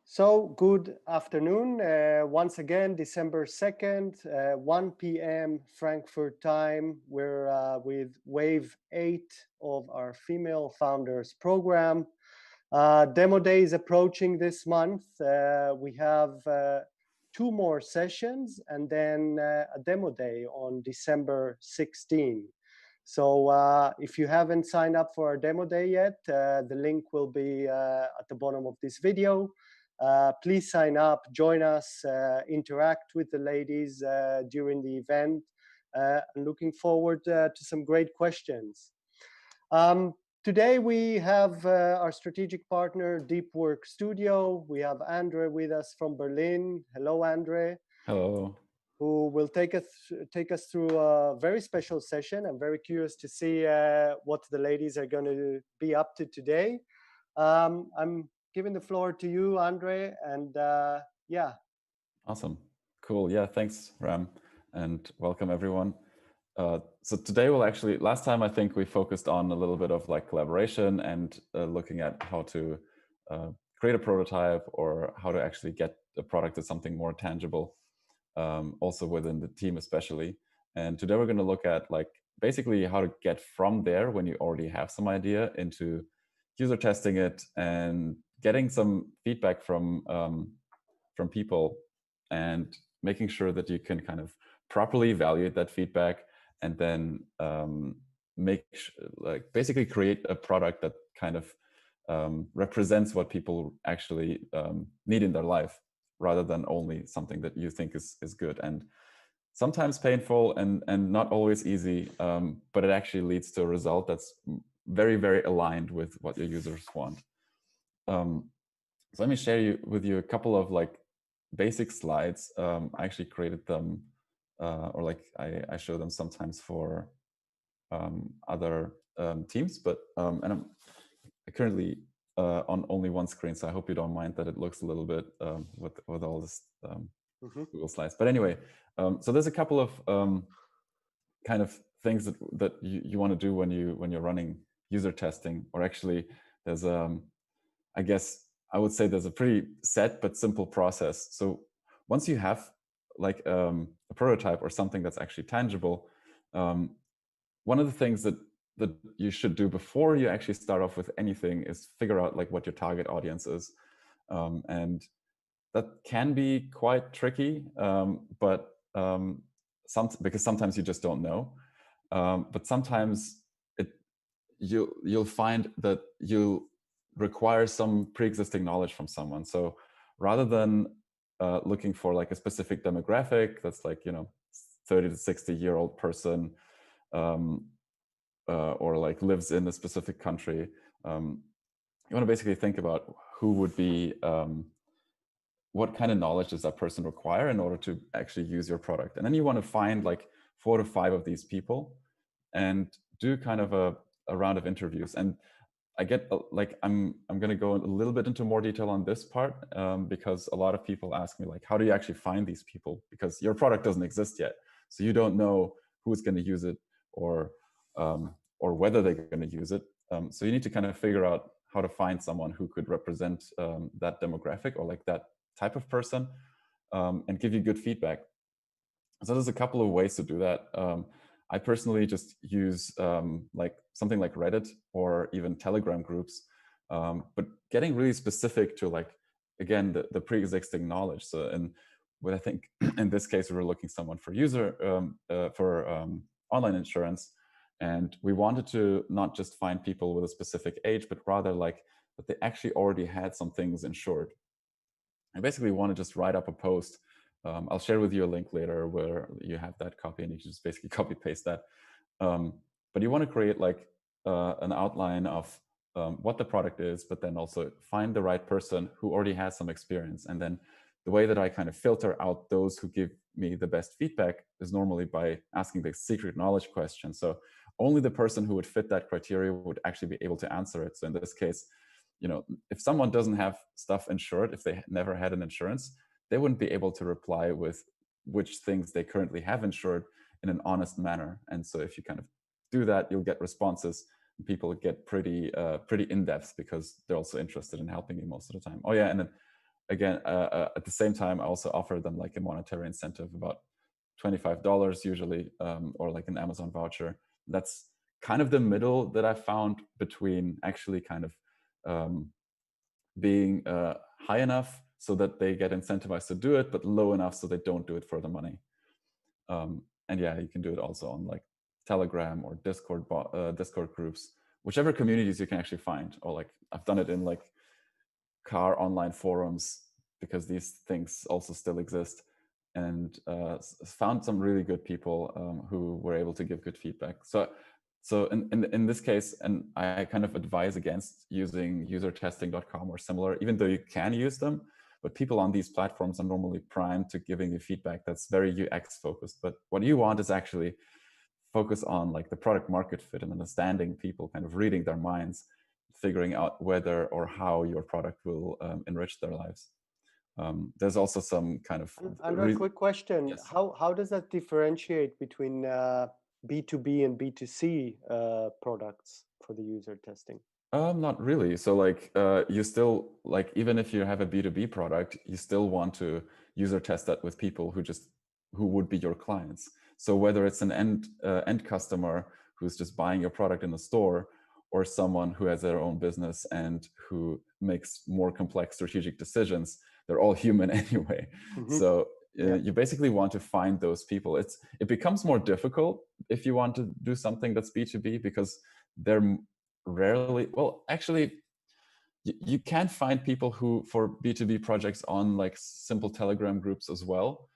So, good afternoon. Once again, December 2nd, 1 p.m. Frankfurt time. We're with Wave8 of our Female Founders program. Demo Day is approaching this month. We have two more sessions and then a demo day on December 16. So if you haven't signed up for our demo day yet, the link will be at the bottom of this video. Please sign up, join us, interact with the ladies during the event. I'm looking forward to some great questions. Today we have our strategic partner, Deep Work Studio. We have Andrej with us from Berlin. Hello, Andrej. Hello. Who will take us through a very special session. I'm very curious to see what the ladies are going to be up to today. I'm giving the floor to you, Andrej, and yeah. Awesome. Cool. Yeah, thanks, Ram, and welcome everyone. So today we'll actually, last time I think we focused on a little bit of like collaboration and looking at how to create a prototype or how to actually get a product to something more tangible, also within the team especially. And today we're going to look at like basically how to get from there when you already have some idea into user testing it and getting some feedback from people and making sure that you can kind of properly evaluate that feedback and then basically create a product that kind of represents what people actually need in their life rather than only something that you think is good. And sometimes painful and not always easy, but it actually leads to a result that's very, very aligned with what your users want. So let me share with you a couple of like basic slides. I actually created them, or like I show them sometimes for other teams, but and I'm currently on only one screen, so I hope you don't mind that it looks a little bit with all this Google Slides. But anyway, so there's a couple of kind of things that you want to do when you're running user testing, or actually there's I guess I would say there's a pretty set but simple process. So once you have like a prototype or something that's actually tangible, one of the things that you should do before you actually start off with anything is figure out like what your target audience is. And that can be quite tricky, but because sometimes you just don't know. But sometimes you'll find that you require some pre-existing knowledge from someone. So rather than looking for like a specific demographic that's like 30 to 60-year-old person, or like lives in a specific country, you want to basically think about who would be what kind of knowledge does that person require in order to actually use your product. And then you want to find like 4 to 5 of these people and do kind of a round of interviews. And I get like, I'm going to go a little bit into more detail on this part, because a lot of people ask me like, how do you actually find these people? Because your product doesn't exist yet. So you don't know who's going to use it or whether they're going to use it. So you need to kind of figure out how to find someone who could represent that demographic or like that type of person, and give you good feedback. So there's a couple of ways to do that. I personally just use like something like Reddit or even Telegram groups, but getting really specific to like, again, the pre-existing knowledge. So, and what I think in this case, we were looking someone for online insurance, and we wanted to not just find people with a specific age, but rather like that they actually already had some things insured. I basically want to just write up a post. I'll share with you a link later where you have that copy and you can just basically copy paste that. But you want to create like an outline of what the product is, but then also find the right person who already has some experience. And then the way that I kind of filter out those who give me the best feedback is normally by asking the secret knowledge question. So only the person who would fit that criteria would actually be able to answer it. So in this case, if someone doesn't have stuff insured, if they never had an insurance, they wouldn't be able to reply with which things they currently have insured in an honest manner. And so if you kind of do that, you'll get responses. And people get pretty in-depth because they're also interested in helping you most of the time. Oh yeah, and then again, at the same time, I also offer them like a monetary incentive, about $25 usually, or like an Amazon voucher. That's kind of the middle that I found between actually kind of being high enough so that they get incentivized to do it, but low enough so they don't do it for the money. And yeah, you can do it also on like Telegram or Discord groups, whichever communities you can actually find. Or like I've done it in like car online forums, because these things also still exist, and found some really good people who were able to give good feedback. So in this case, and I kind of advise against using usertesting.com or similar, even though you can use them, but people on these platforms are normally primed to giving you feedback that's very UX focused. But what you want is actually focus on like the product market fit and understanding people, kind of reading their minds, figuring out whether or how your product will enrich their lives. There's also some kind of Andrej, quick question. Yes. How does that differentiate between B2B and B2C products for the user testing? Not really. So like you still, like, even if you have a B2B product, you still want to user test that with people who would be your clients. So whether it's an end customer who's just buying your product in the store, or someone who has their own business and who makes more complex strategic decisions, they're all human anyway. So you basically want to find those people. It becomes more difficult if you want to do something that's B2B, because they're rarely, well, actually, you can find people who for B2B projects on like simple Telegram groups as well.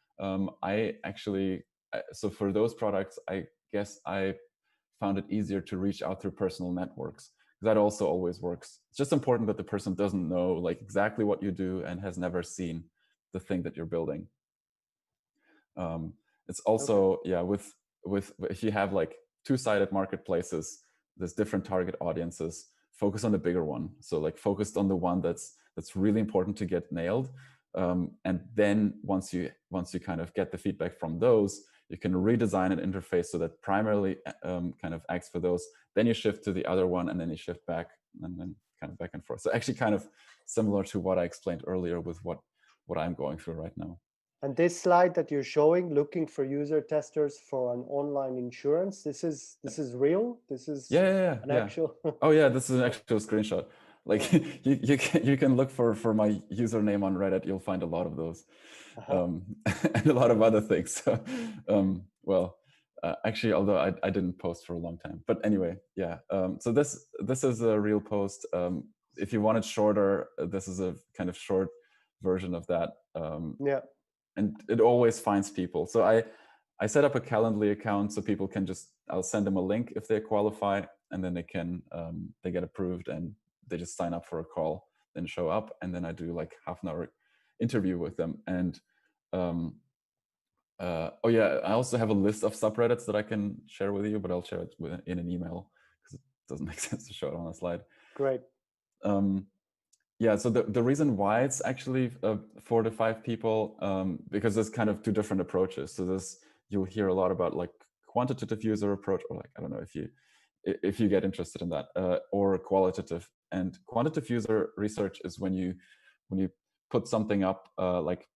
So for those products, I guess I found it easier to reach out through personal networks. That also always works. It's just important that the person doesn't know like exactly what you do and has never seen the thing that you're building. It's also, yeah, with if you have like two-sided marketplaces, there's different target audiences. Focus on the bigger one. So like focused on the one that's really important to get nailed. And then once you kind of get the feedback from those, you can redesign an interface so that primarily kind of acts for those. Then you shift to the other one, and then you shift back, and then kind of back and forth. So actually kind of similar to what I explained earlier with what I'm going through right now. And this slide that you're showing, looking for user testers for an online insurance, this is real? This is an actual? Oh yeah, this is an actual screenshot. Like you can look for my username on Reddit. You'll find a lot of those, and a lot of other things. So, actually, although I didn't post for a long time, but anyway, yeah. So this is a real post. If you want it shorter, this is a kind of short version of that. Yeah. And it always finds people. So I set up a Calendly account so people can I'll send them a link if they qualify, and then they get approved, and they just sign up for a call, then show up, and then I do like half an hour interview with them. And oh yeah, I also have a list of subreddits that I can share with you, but I'll share it in an email because it doesn't make sense to show it on a slide. Great. Yeah, so the reason why it's actually 4 to 5 people, because there's kind of two different approaches. So you'll hear a lot about like quantitative user approach, or like, I don't know if you get interested in that, or qualitative. And quantitative user research is when you put something up, like,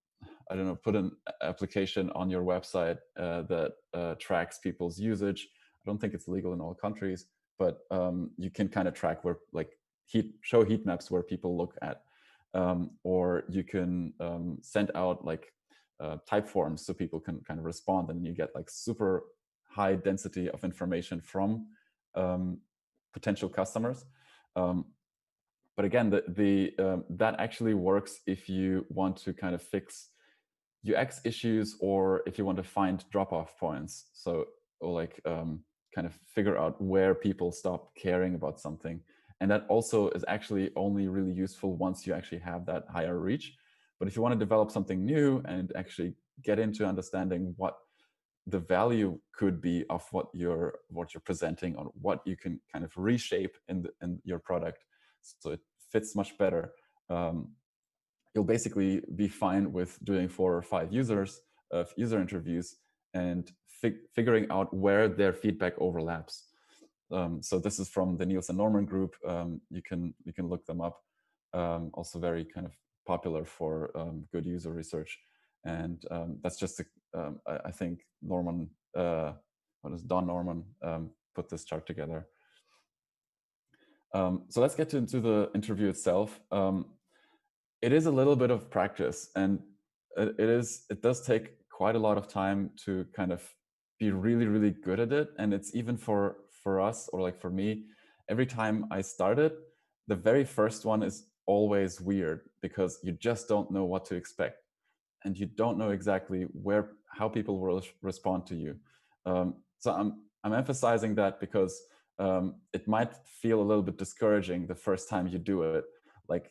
I don't know, put an application on your website that tracks people's usage. I don't think it's legal in all countries, but you can kind of track where like show heat maps where people look at, or you can send out like type forms so people can kind of respond, and you get like super high density of information from potential customers. But again, that actually works if you want to kind of fix UX issues, or if you want to find drop-off points. So, or like kind of figure out where people stop caring about something. And that also is actually only really useful once you actually have that higher reach. But if you want to develop something new and actually get into understanding what the value could be of what you're presenting, or what you can kind of reshape in your product so it fits much better, you'll basically be fine with doing 4 or 5 user interviews and figuring out where their feedback overlaps. So this is from the Nielsen Norman group. You can look them up. Also very kind of popular for good user research. And that's just I think Norman, Don Norman, put this chart together. So let's get into the interview itself. It is a little bit of practice, and it does take quite a lot of time to kind of be really, really good at it. And it's even for us, or like for me, every time I start it, the very first one is always weird because you just don't know what to expect, and you don't know exactly how people will respond to you. So I'm emphasizing that because it might feel a little bit discouraging the first time you do it. Like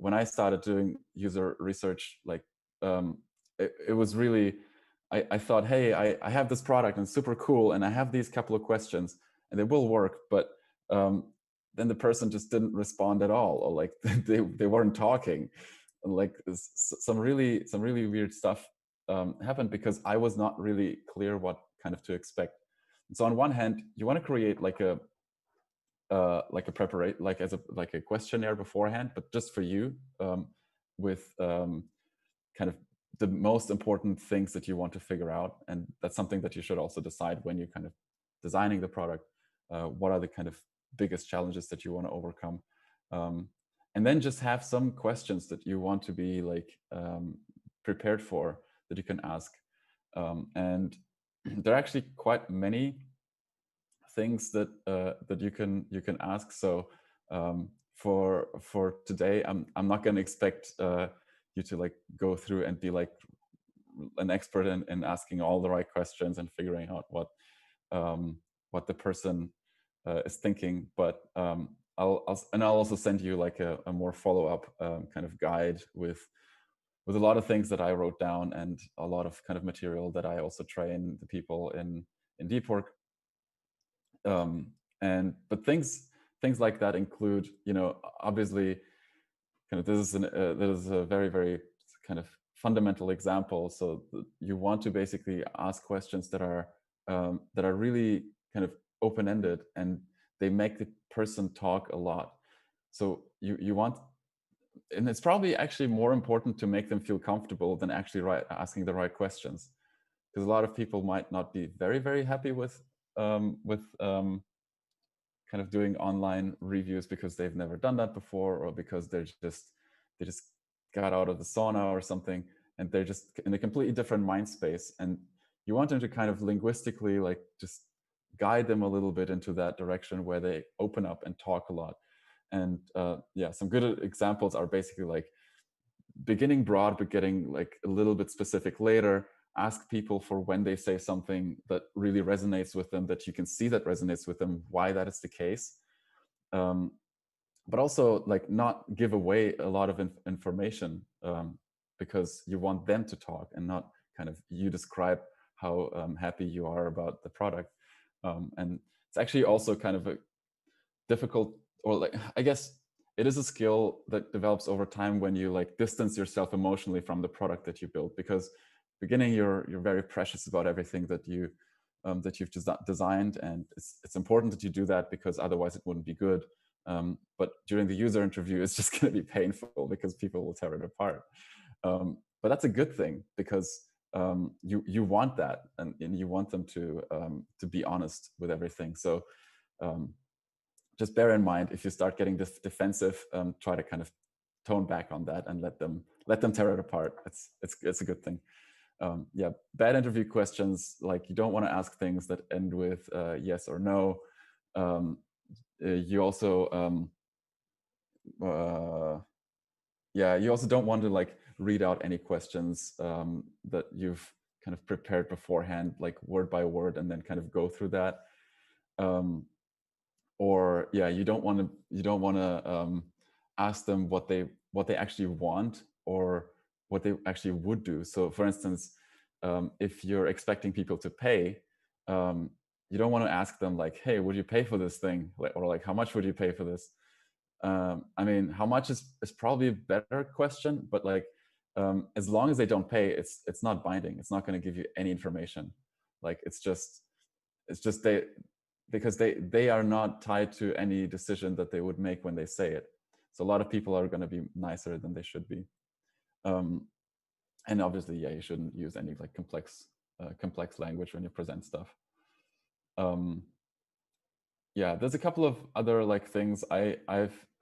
when I started doing user research, like it was really, I thought, hey, I have this product and it's super cool, and I have these couple of questions and they will work, but then the person just didn't respond at all, or like they weren't talking. And like some really weird stuff happened because I was not really clear what kind of to expect. And so on one hand, you want to create like a preparation, like a questionnaire beforehand, but just for you, with kind of the most important things that you want to figure out. And that's something that you should also decide when you're kind of designing the product. What are the kind of biggest challenges that you want to overcome? And then just have some questions that you want to be like prepared for, that you can ask. And there are actually quite many things that that you can ask. So for today, I'm not going to expect you to like go through and be like an expert in asking all the right questions and figuring out what the person is thinking. But I'll also send you like a more follow-up kind of guide with a lot of things that I wrote down, and a lot of kind of material that I also train the people in deep work. But things like that include, obviously, kind of this is a very, very kind of fundamental example. So you want to basically ask questions that are really kind of open-ended, and they make the person talk a lot. So you want, and it's probably actually more important to make them feel comfortable than actually asking the right questions, because a lot of people might not be very, very happy with kind of doing online reviews because they've never done that before, or because they just got out of the sauna or something, and they're just in a completely different mind space. And you want them to kind of linguistically like just guide them a little bit into that direction where they open up and talk a lot. And yeah, some good examples are basically like beginning broad but getting like a little bit specific later. Ask people for when they say something that really resonates with them, that you can see that resonates with them, why that is the case. But also like not give away a lot of information, because you want them to talk and not kind of you describe how happy you are about the product. And it's actually also kind of a difficult, or like, I guess it is a skill that develops over time when you like distance yourself emotionally from the product that you build, because beginning you're very precious about everything that you've designed, and it's important that you do that, because otherwise it wouldn't be good. But during the user interview, it's just going to be painful because people will tear it apart. But that's a good thing, because you want that, and you want them to be honest with everything. So just bear in mind, if you start getting this defensive, try to kind of tone back on that and let them tear it apart. It's a good thing. Yeah, bad interview questions, like you don't want to ask things that end with yes or no. You also you also don't want to like read out any questions that you've kind of prepared beforehand, like word by word, and then kind of go through that. Or yeah, you don't want to ask them what they actually want, or what they actually would do. So for instance, if you're expecting people to pay, you don't want to ask them like, hey, would you pay for this thing? Or like, how much would you pay for this? I mean, how much is probably a better question, but like, as long as they don't pay, it's not binding. It's not going to give you any information. Like it's just because they are not tied to any decision that they would make when they say it. So a lot of people are going to be nicer than they should be. And obviously, yeah, you shouldn't use any like complex language when you present stuff. Yeah, there's a couple of other like things I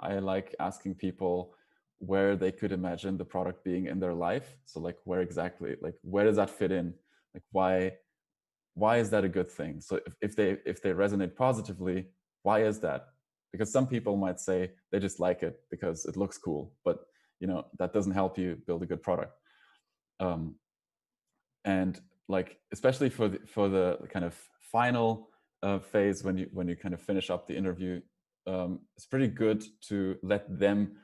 like asking people where they could imagine the product being in their life. So like where exactly, like where does that fit in? Like why is that a good thing? So if they resonate positively, why is that? Because some people might say they just like it because it looks cool, but you know that doesn't help you build a good product. And like especially for the kind of final phase when you kind of finish up the interview, it's pretty good to let them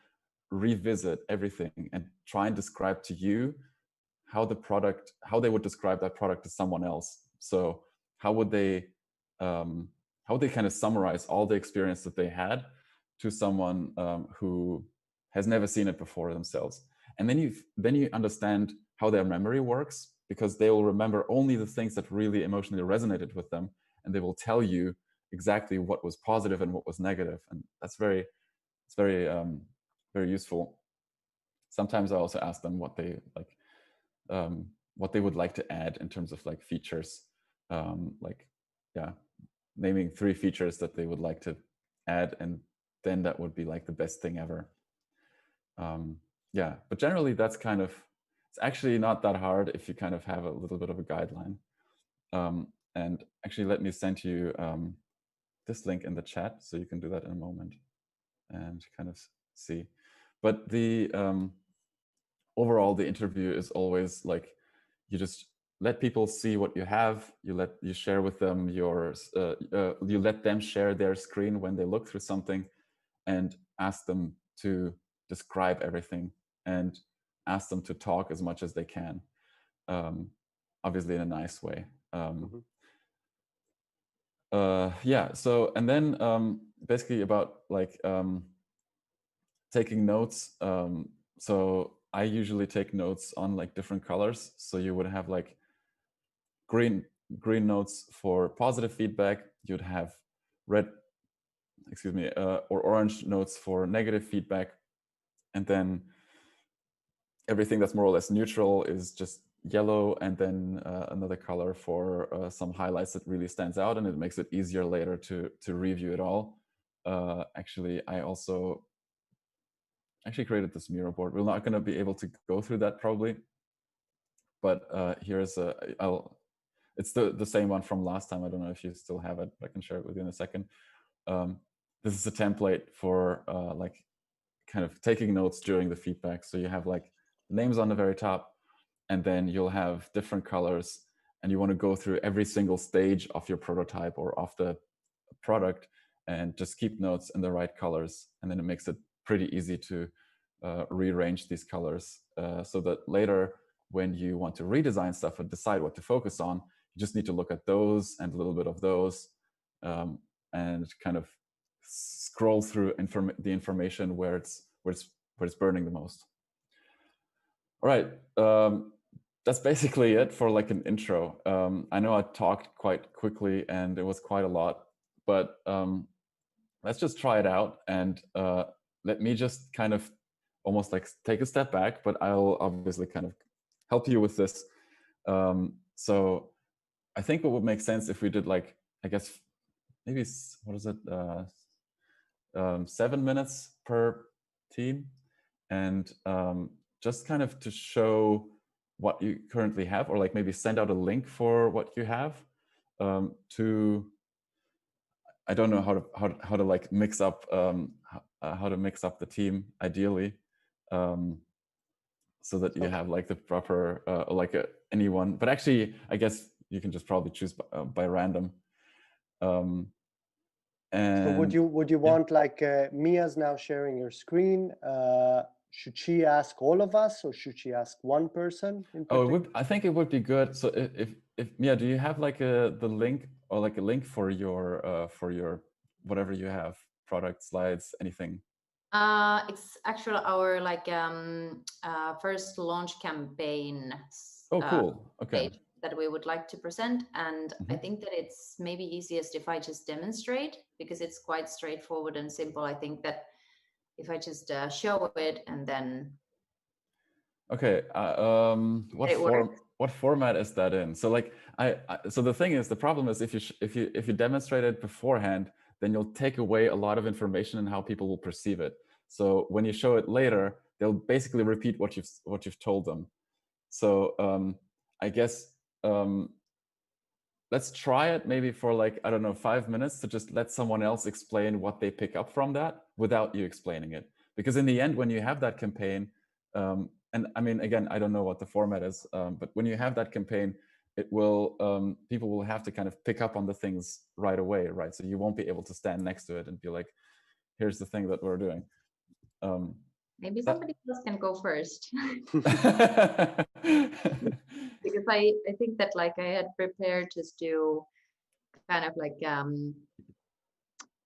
revisit everything and try and describe to you how they would describe that product to someone else. So how would they kind of summarize all the experience that they had to someone who has never seen it before themselves? And then you understand how their memory works, because they will remember only the things that really emotionally resonated with them, and they will tell you exactly what was positive and what was negative. And that's very very useful. Sometimes I also ask them what they like, what they would like to add in terms of like features, like yeah, naming 3 features that they would like to add, and then that would be like the best thing ever. Yeah, but generally that's kind of, it's actually not that hard if you kind of have a little bit of a guideline. And actually let me send you this link in the chat so you can do that in a moment and kind of see. But the overall, the interview is always like, you just let people see what you have. You share with them yours. You let them share their screen when they look through something, and ask them to describe everything, and ask them to talk as much as they can, obviously in a nice way. Yeah. So, and then basically about like taking notes. So I usually take notes on like different colors. So you would have like green notes for positive feedback. You'd have red, or orange notes for negative feedback. And then everything that's more or less neutral is just yellow, and then another color for some highlights that really stands out, and it makes it easier later to review it all. Actually, I also created this Miro board. We're not going to be able to go through that probably, but here's it's the same one from last time. I don't know if you still have it, but I can share it with you in a second. This is a template for like kind of taking notes during the feedback. So you have like names on the very top, and then you'll have different colors, and you want to go through every single stage of your prototype or of the product and just keep notes in the right colors. And then it makes it pretty easy to rearrange these colors so that later when you want to redesign stuff and decide what to focus on, you just need to look at those and a little bit of those, and kind of scroll through the information where it's burning the most. All right, that's basically it for like an intro. I know I talked quite quickly and it was quite a lot, but let's just try it out, and let me just kind of almost like take a step back, but I'll obviously kind of help you with this. So I think what would make sense if we did like, I guess maybe, what is it, 7 minutes per team, and just kind of to show what you currently have, or like maybe send out a link for what you have, to, I don't know how to like mix up how to mix up the team ideally, so that you have like the proper like anyone. But actually, I guess you can just probably choose by random. And so would you want like Mia's now sharing her screen? Should she ask all of us, or should she ask one person in particular? I think it would be good. So if Miia, do you have like the link, or like a link for your whatever you have, product slides, anything? It's actually our like first launch campaign. Oh, cool. Okay. Page that we would like to present, and I think that it's maybe easiest if I just demonstrate, because it's quite straightforward and simple. I think that if I just show it and then. Okay. What format is that in? So like so the thing is, the problem is if you demonstrate it beforehand, then you'll take away a lot of information and how people will perceive it. So when you show it later, they'll basically repeat what you've told them. So I guess let's try it maybe for like, I don't know, 5 minutes to just let someone else explain what they pick up from that without you explaining it. Because in the end, when you have that campaign, and I mean, again, I don't know what the format is, but when you have that campaign, it will, people will have to kind of pick up on the things right away, right? So you won't be able to stand next to it and be like, here's the thing that we're doing. Maybe somebody else can go first. Because I think that like I had prepared to do kind of like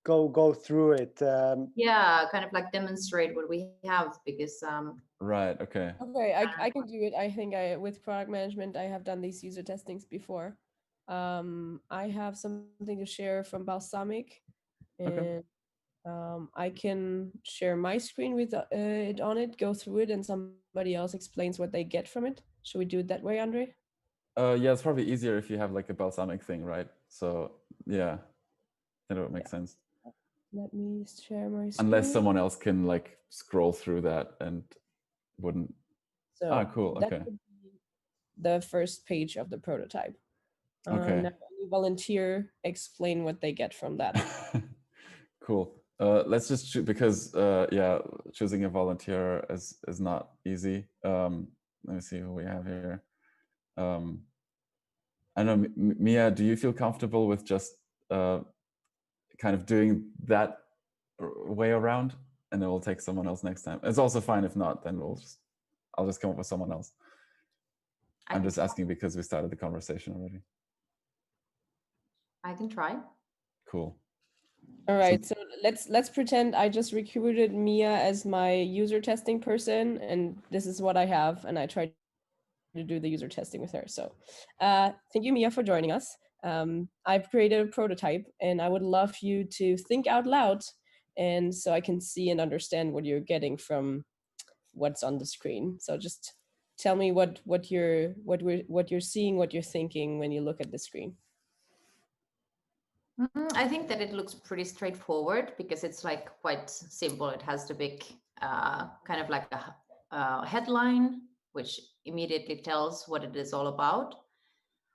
go through it. Yeah, kind of like demonstrate what we have, because right, okay. Okay, I can do it. I think with product management, I have done these user testings before. I have something to share from Balsamic, and I can share my screen with it on it, go through it, and somebody else explains what they get from it. Should we do it that way, Andre? Yeah, it's probably easier if you have like a balsamic thing, right? So yeah, that would make sense. Let me share my screen. Unless someone else can like scroll through that and wouldn't. So cool. That Okay. would be the first page of the prototype. Okay. Now any volunteer explain what they get from that. Cool. Let's just because yeah, choosing a volunteer is not easy. Let me see who we have here. I don't know, Miia, do you feel comfortable with just kind of doing that way around, and then we'll take someone else next time? It's also fine if not, then I'll just come up with someone else. I'm just asking because we started the conversation already. I can try. Cool. All right, so let's pretend I just recruited Miia as my user testing person, and this is what I have, and I tried to do the user testing with her. So thank you, Miia, for joining us. I've created a prototype, and I would love you to think out loud, and so I can see and understand what you're getting from what's on the screen. So just tell me what you're seeing, what you're thinking when you look at the screen. I think that it looks pretty straightforward because it's like quite simple. It has the big kind of like a headline, which immediately tells what it is all about.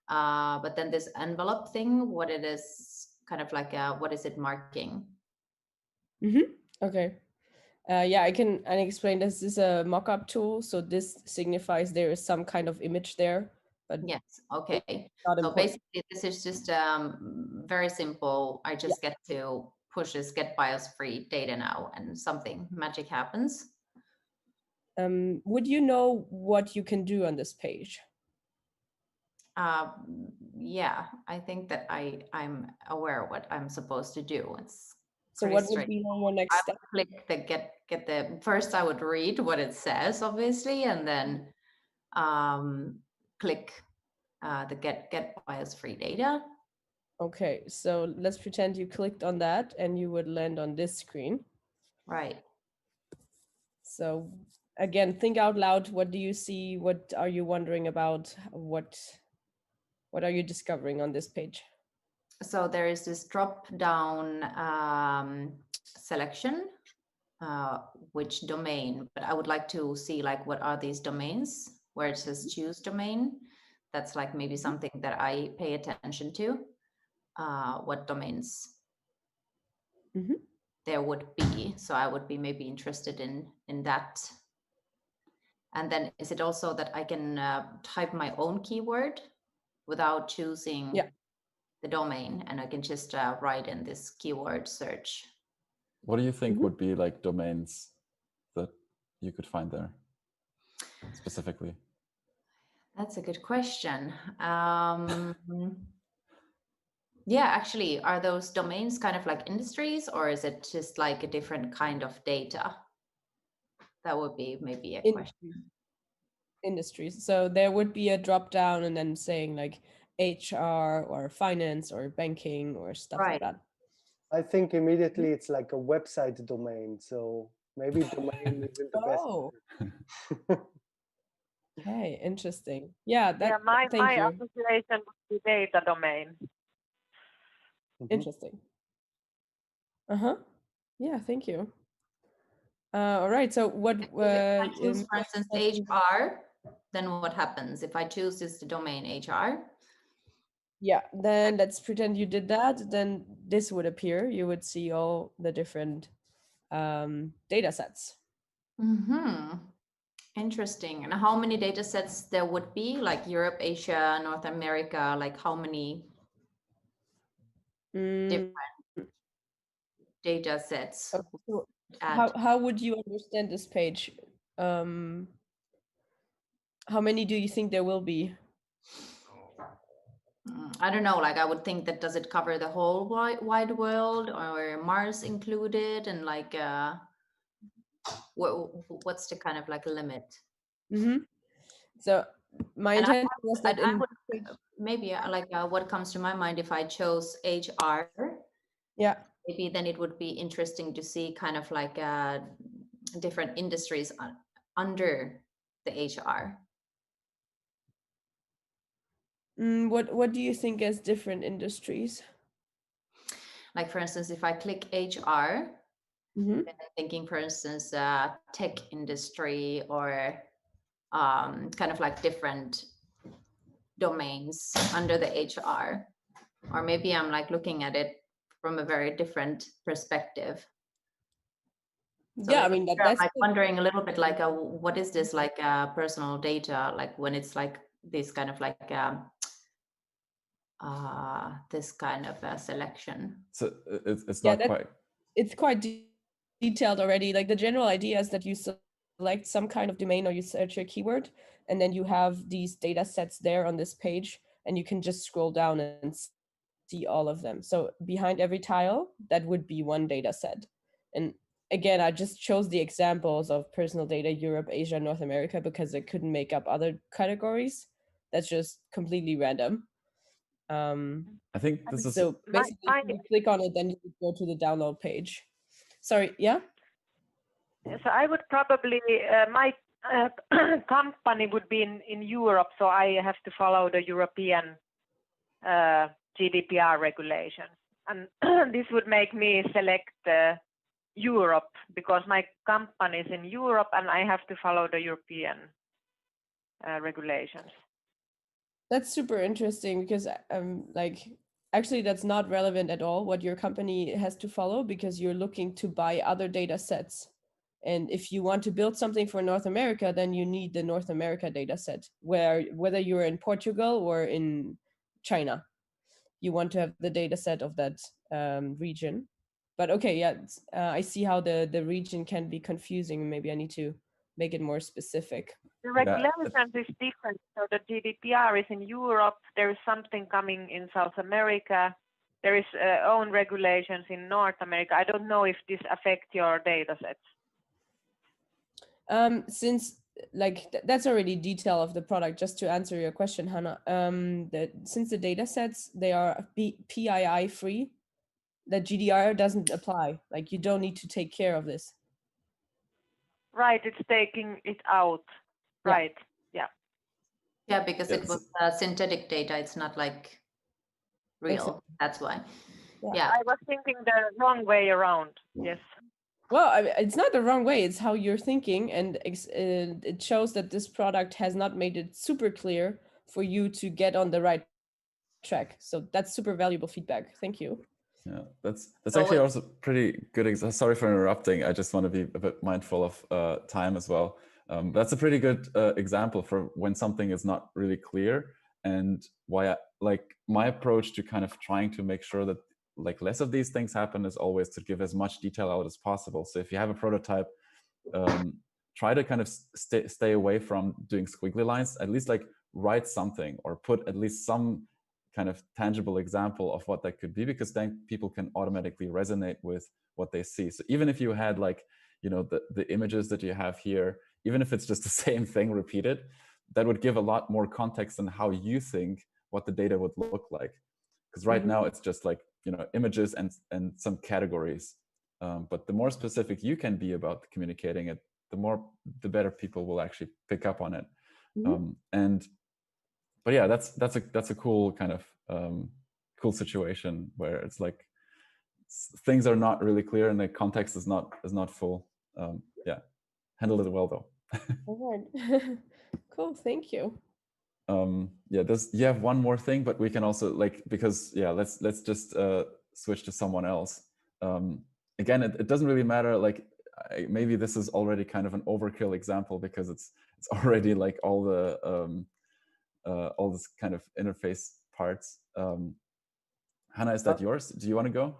But then this envelope thing, what it is, kind of like what is it marking? Okay. Yeah, I can explain. This is a mock-up tool, so this signifies there is some kind of image there. But yes, okay. So basically, this is just very simple. I just get to push this get bias-free data now, and something magic happens. Would you know what you can do on this page? Yeah, I think that I'm aware of what I'm supposed to do. It's so what would be your next step? I would click the get the first. I would read what it says, obviously, and then click the get bias free data. Okay, so let's pretend you clicked on that and you would land on this screen. Right. So again, think out loud. What do you see? What are you wondering about? What are you discovering on this page? So there is this drop down selection, which domain, but I would like to see like what are these domains where it says choose domain. That's like maybe something that I pay attention to. What domains there would be. So I would be maybe interested in that. And then is it also that I can type my own keyword without choosing the domain, and I can just write in this keyword search? What do you think would be like domains that you could find there specifically? That's a good question. Yeah, actually, are those domains kind of like industries, or is it just like a different kind of data? That would be maybe a question. Industries. So there would be a drop down and then saying like HR or finance or banking or stuff like that. I think immediately it's like a website domain. So maybe domain isn't the best. Okay, interesting. Yeah, that. my Thank you. association would be data domain. Interesting. Yeah, thank you. All right. So what? If I choose, for instance, HR, then what happens if I choose this domain HR? Yeah, then let's pretend you did that. Then this would appear. You would see all the different data sets. Interesting. And how many data sets there would be, like Europe, Asia, North America, like how many different data sets? Okay, so how would you understand this page? How many do you think there will be? I don't know, like I would think that does it cover the whole wide world or Mars included, and like what's the kind of like limit? So my intention was that maybe like what comes to my mind if I chose HR, yeah, maybe then it would be interesting to see kind of like different industries under the HR. What do you think as different industries? Like for instance, if I click HR, then I'm thinking, for instance, tech industry or kind of like different domains under the HR. Or maybe I'm like looking at it from a very different perspective. So yeah, I mean that's like wondering a little bit like what is this like personal data, like when it's like this kind of like this kind of a selection. So it's not quite. It's quite detailed already. Like the general idea is that you select some kind of domain or you search a keyword, and then you have these data sets there on this page, and you can just scroll down and see all of them. So behind every tile, that would be one data set. And again, I just chose the examples of personal data, Europe, Asia, North America, because I couldn't make up other categories. That's just completely random. I think this is so basically if you click on it, then you go to the download page. Sorry, yeah? So I would probably, my company would be in Europe, so I have to follow the European GDPR regulations. And this would make me select Europe because my company is in Europe and I have to follow the European regulations. That's super interesting because like actually that's not relevant at all what your company has to follow, because you're looking to buy other data sets. And if you want to build something for North America, then you need the North America data set, whether you're in Portugal or in China, you want to have the data set of that region. But okay, yeah, I see how the region can be confusing. Maybe I need to make it more specific. The regulations is different. So the GDPR is in Europe. There is something coming in South America. There is own regulations in North America. I don't know if this affects your data sets. Since like that's already detail of the product, just to answer your question, Hanna, since the data sets, they are PII free, the GDPR doesn't apply. Like you don't need to take care of this. Right, it's taking it out. Yeah. Right, yeah. Yeah, because it was synthetic data. It's not like real. Exactly. That's why. Yeah. I was thinking the wrong way around. Yes. Well, it's not the wrong way. It's how you're thinking, and it shows that this product has not made it super clear for you to get on the right track. So that's super valuable feedback. Thank you. Yeah, that's actually also pretty good. Sorry for interrupting. I just want to be a bit mindful of time as well. That's a pretty good example for when something is not really clear, and why like my approach to kind of trying to make sure that like less of these things happen is always to give as much detail out as possible. So if you have a prototype, try to kind of stay away from doing squiggly lines. At least like write something or put at least some kind of tangible example of what that could be, because then people can automatically resonate with what they see. So even if you had like, you know, the images that you have here, even if it's just the same thing repeated, that would give a lot more context on how you think what the data would look like. Because right now it's just like, you know, images and some categories. But the more specific you can be about communicating it, the better people will actually pick up on it. But yeah, that's a cool kind of cool situation where it's like things are not really clear and the context is not full. Yeah, handled it well though. All right. Cool, thank you. Yeah, you have one more thing, but we can also like, because yeah, let's just switch to someone else. Again, it doesn't really matter, like maybe this is already kind of an overkill example because it's already like all this kind of interface parts. Hanna, is that yours? Do you want to go?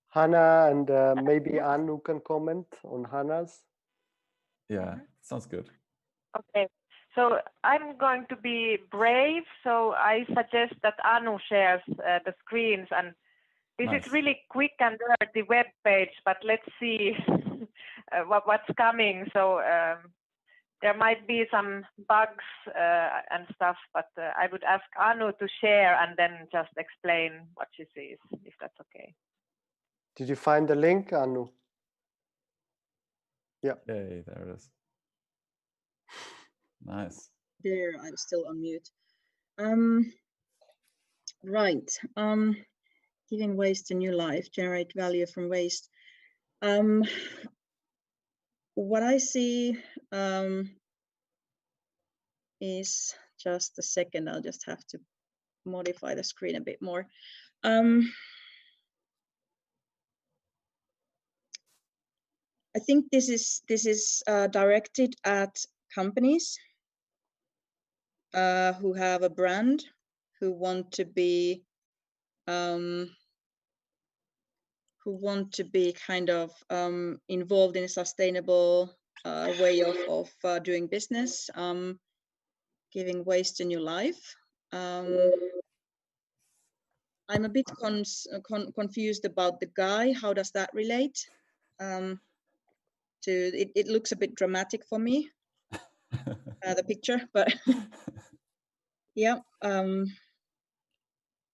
Hanna and maybe Anu can comment on Hanna's. Yeah, sounds good. Okay, so I'm going to be brave, so I suggest that Anu shares the screens, and this Nice. is really quick and dirty web page, but let's see what's coming. So there might be some bugs and stuff, but I would ask Anu to share and then just explain what she sees, if that's okay. Did you find the link, Anu? Yeah. Yay, there it is. Nice. There, I'm still on mute. Right. Giving waste a new life, generate value from waste. What I see is, just a second, I'll just have to modify the screen a bit more. I think this is directed at companies who have a brand, who want to be kind of involved in a sustainable way of doing business, giving waste a new life. I'm a bit confused about the guy. How does that relate? It looks a bit dramatic for me, the picture, but yeah.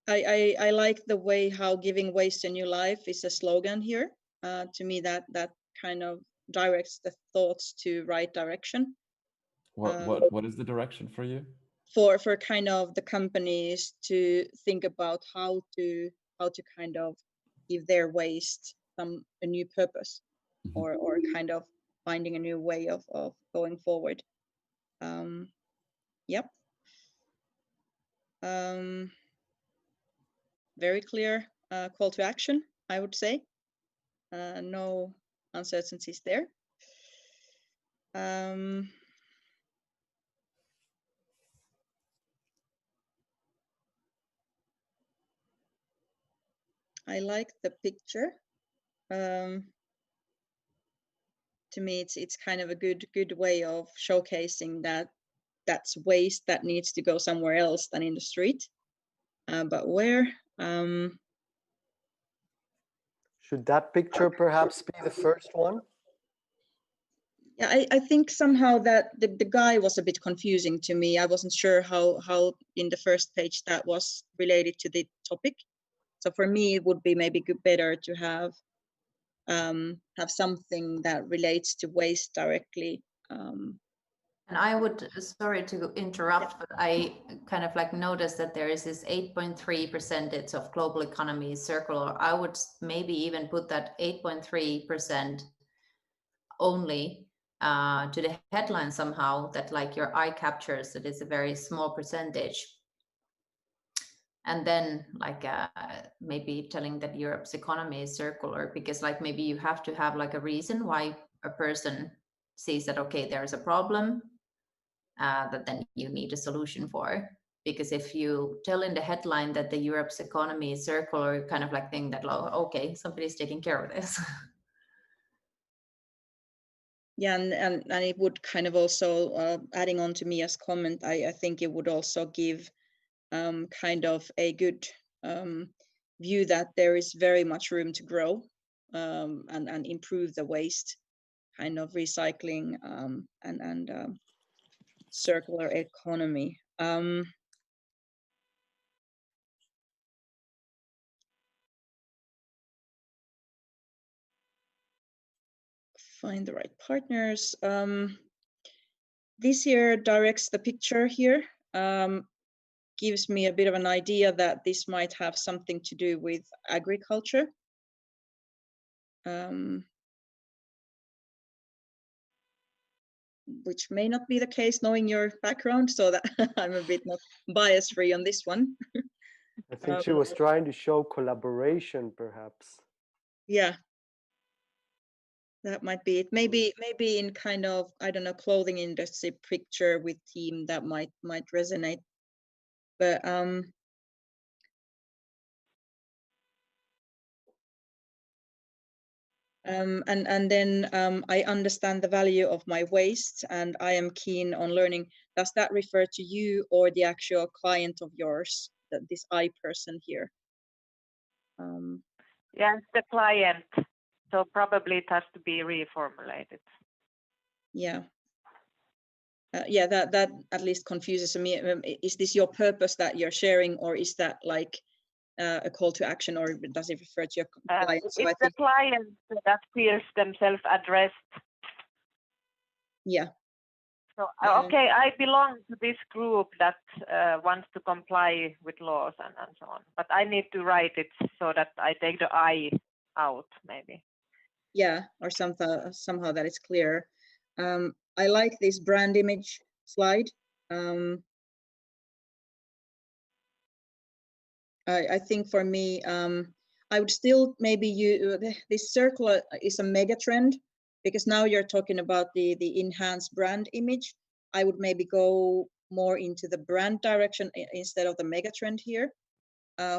I like the way how giving waste a new life is a slogan here. To me, that kind of directs the thoughts to right direction. What is the direction for you? For kind of the companies to think about how to kind of give their waste a new purpose, or kind of finding a new way of going forward. Yep. Very clear call to action, I would say. No uncertainties there. I like the picture. To me, it's kind of a good way of showcasing that that's waste that needs to go somewhere else than in the street. But where? Should that picture perhaps be the first one? Yeah, I think somehow that the guy was a bit confusing to me. I wasn't sure how in the first page that was related to the topic. So for me, it would be maybe better to have something that relates to waste directly. And I would, sorry to interrupt, but I kind of like noticed that there is this 8.3% of global economy is circular. I would maybe even put that 8.3% only to the headline somehow, that like your eye captures that it's a very small percentage. And then like maybe telling that Europe's economy is circular, because like maybe you have to have like a reason why a person sees that, okay, there's a problem that then you need a solution for. Because if you tell in the headline that the Europe's economy is circular, kind of like think that, okay, somebody's taking care of this. Yeah, and it would kind of also, adding on to Mia's comment, I think it would also give kind of a good view that there is very much room to grow and improve the waste kind of recycling and circular economy. Find the right partners. this here directs the picture here, gives me a bit of an idea that this might have something to do with agriculture. Which may not be the case knowing your background, so that I'm a bit not bias free on this one. I think she was trying to show collaboration, perhaps. Yeah, that might be it. Maybe in kind of, I don't know, clothing industry picture with team that might resonate. But and then I understand the value of my waste, and I am keen on learning. Does that refer to you or the actual client of yours, that this I person here? Yeah, it's the client. So probably it has to be reformulated. Yeah. Yeah, that at least confuses me. Is this your purpose that you're sharing, or is that like a call to action, or does it refer to your client? So it's the client that feels themselves addressed. Yeah. So okay, I belong to this group that wants to comply with laws and so on, but I need to write it so that I take the I out, maybe. Yeah, or somehow that it's clear. I like this brand image slide. I think for me, I would still maybe this circle is a mega trend, because now you're talking about the enhanced brand image. I would maybe go more into the brand direction instead of the mega trend here.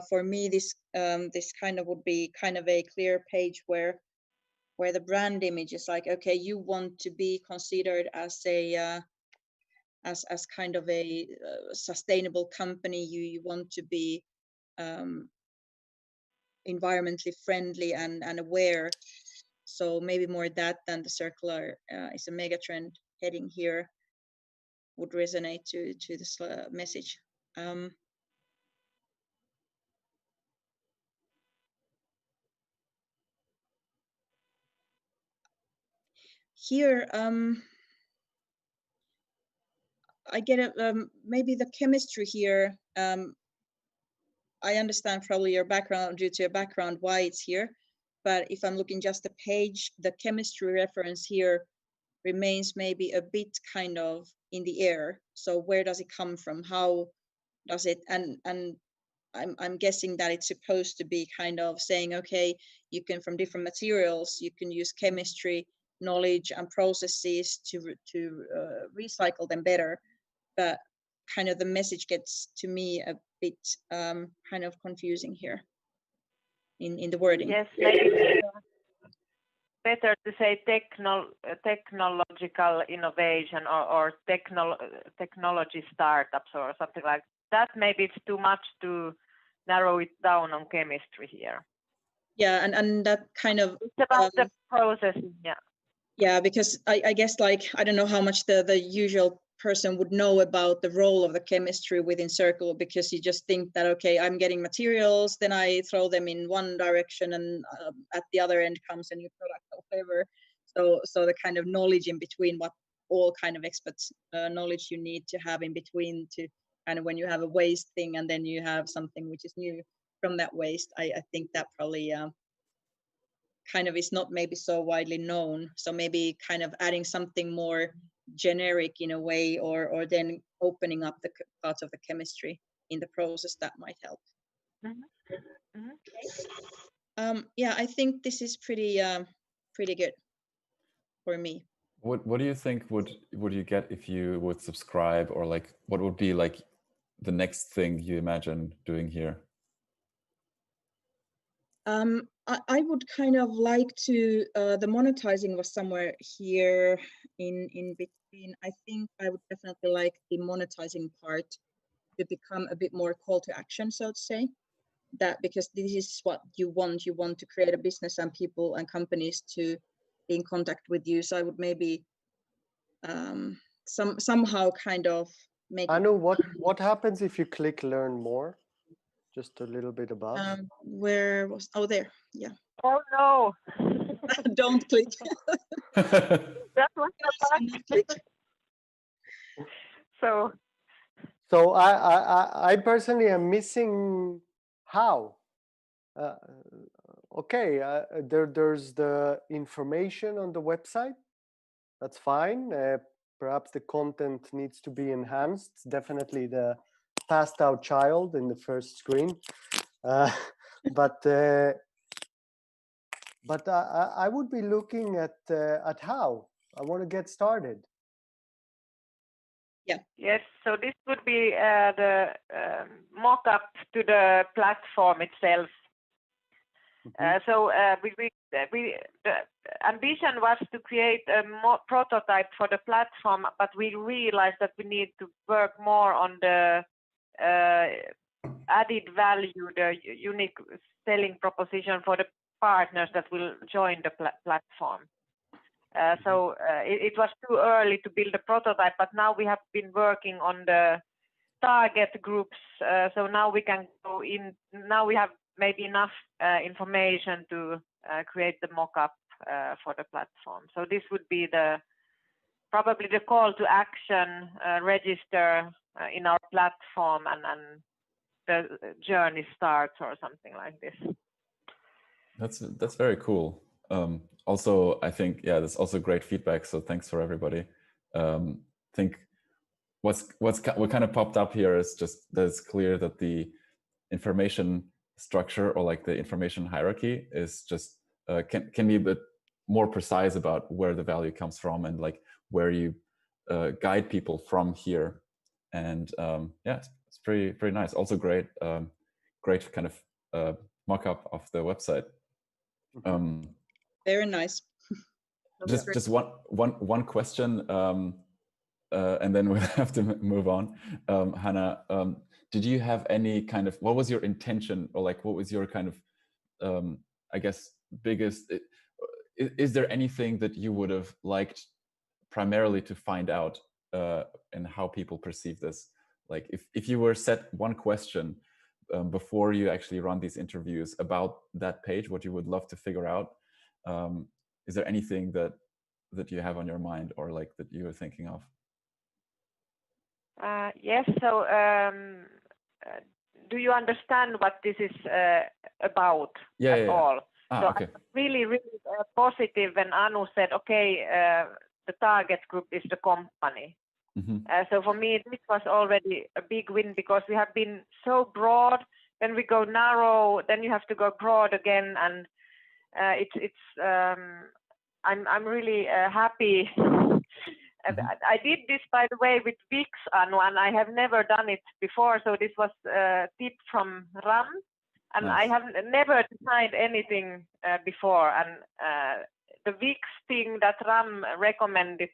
For me, this kind of would be kind of a clear page where the brand image is like, okay, you want to be considered as a as kind of a sustainable company. You want to be environmentally friendly and aware. So maybe more that than the circular is a mega trend heading here would resonate to this message. Here, I get maybe the chemistry here. I understand probably your background, due to your background, why it's here. But if I'm looking just the page, the chemistry reference here remains maybe a bit kind of in the air. So where does it come from? How does it? And I'm guessing that it's supposed to be kind of saying, okay, you can, from different materials, you can use chemistry knowledge and processes to recycle them better. But kind of the message gets to me a bit kind of confusing here in the wording. Yes, maybe it's better to say technological innovation or technology startups or something like that. Maybe it's too much to narrow it down on chemistry here. Yeah, and that kind of it's about the process. Yeah, because I guess, like, I don't know how much the usual person would know about the role of the chemistry within Circle, because you just think that, okay, I'm getting materials, then I throw them in one direction, and at the other end comes a new product or whatever. So the kind of knowledge in between, what all kind of expert knowledge you need to have in between, to kind of when you have a waste thing and then you have something which is new from that waste, I think that probably kind of is not maybe so widely known. So maybe kind of adding something more generic in a way, or then opening up the parts of the chemistry in the process, that might help. Mm-hmm. Mm-hmm. Yeah, I think this is pretty good for me. What do you think would you get if you would subscribe, or like what would be like the next thing you imagine doing here? I would kind of like to, the monetizing was somewhere here in between. I think I would definitely like the monetizing part to become a bit more call to action, so to say. That, because this is what you want to create a business and people and companies to be in contact with you. So I would maybe somehow kind of make. Anu, what happens if you click learn more? Just a little bit above. Where was, oh, there, yeah. Oh no. Don't click. That was the button. So I personally am missing how. Okay, there's the information on the website. That's fine. Perhaps the content needs to be enhanced. It's definitely the passed out child in the first screen. But I would be looking at how. I want to get started. Yeah. Yes, so this would be the mock-up to the platform itself. So the ambition was to create a prototype for the platform, but we realized that we need to work more on the added value, the unique selling proposition for the partners that will join the platform. So it was too early to build a prototype, but now we have been working on the target groups. So now we can go in, now we have maybe enough information to create the mock-up for the platform. So this would be probably the call to action, register in our platform, and the journey starts or something like this. That's very cool. Also, I think, yeah, that's also great feedback. So thanks for everybody. I think what kind of popped up here is just that it's clear that the information structure, or like the information hierarchy, is just can be a bit more precise about where the value comes from, and like where you guide people from here. And yeah, it's pretty nice. Also great kind of mock-up of the website. Very nice. Just one question, and then we'll have to move on. Hanna, did you have any kind of, what was your intention, or like what was your kind of I guess biggest, is there anything that you would have liked primarily to find out in how people perceive this? Like if you were set one question before you actually run these interviews about that page, what you would love to figure out, is there anything that you have on your mind, or like that you were thinking of? Yes, so do you understand what this is about at all? So okay. I'm really positive when Anu said, okay, the target group is the company. So for me, this was already a big win, because we have been so broad. Then we go narrow, then you have to go broad again, and I'm really happy. I did this, by the way, with Wix, Anu, and I have never done it before. So this was a tip from Ram, and nice. I have never designed anything before. And the Wix thing that Ram recommended,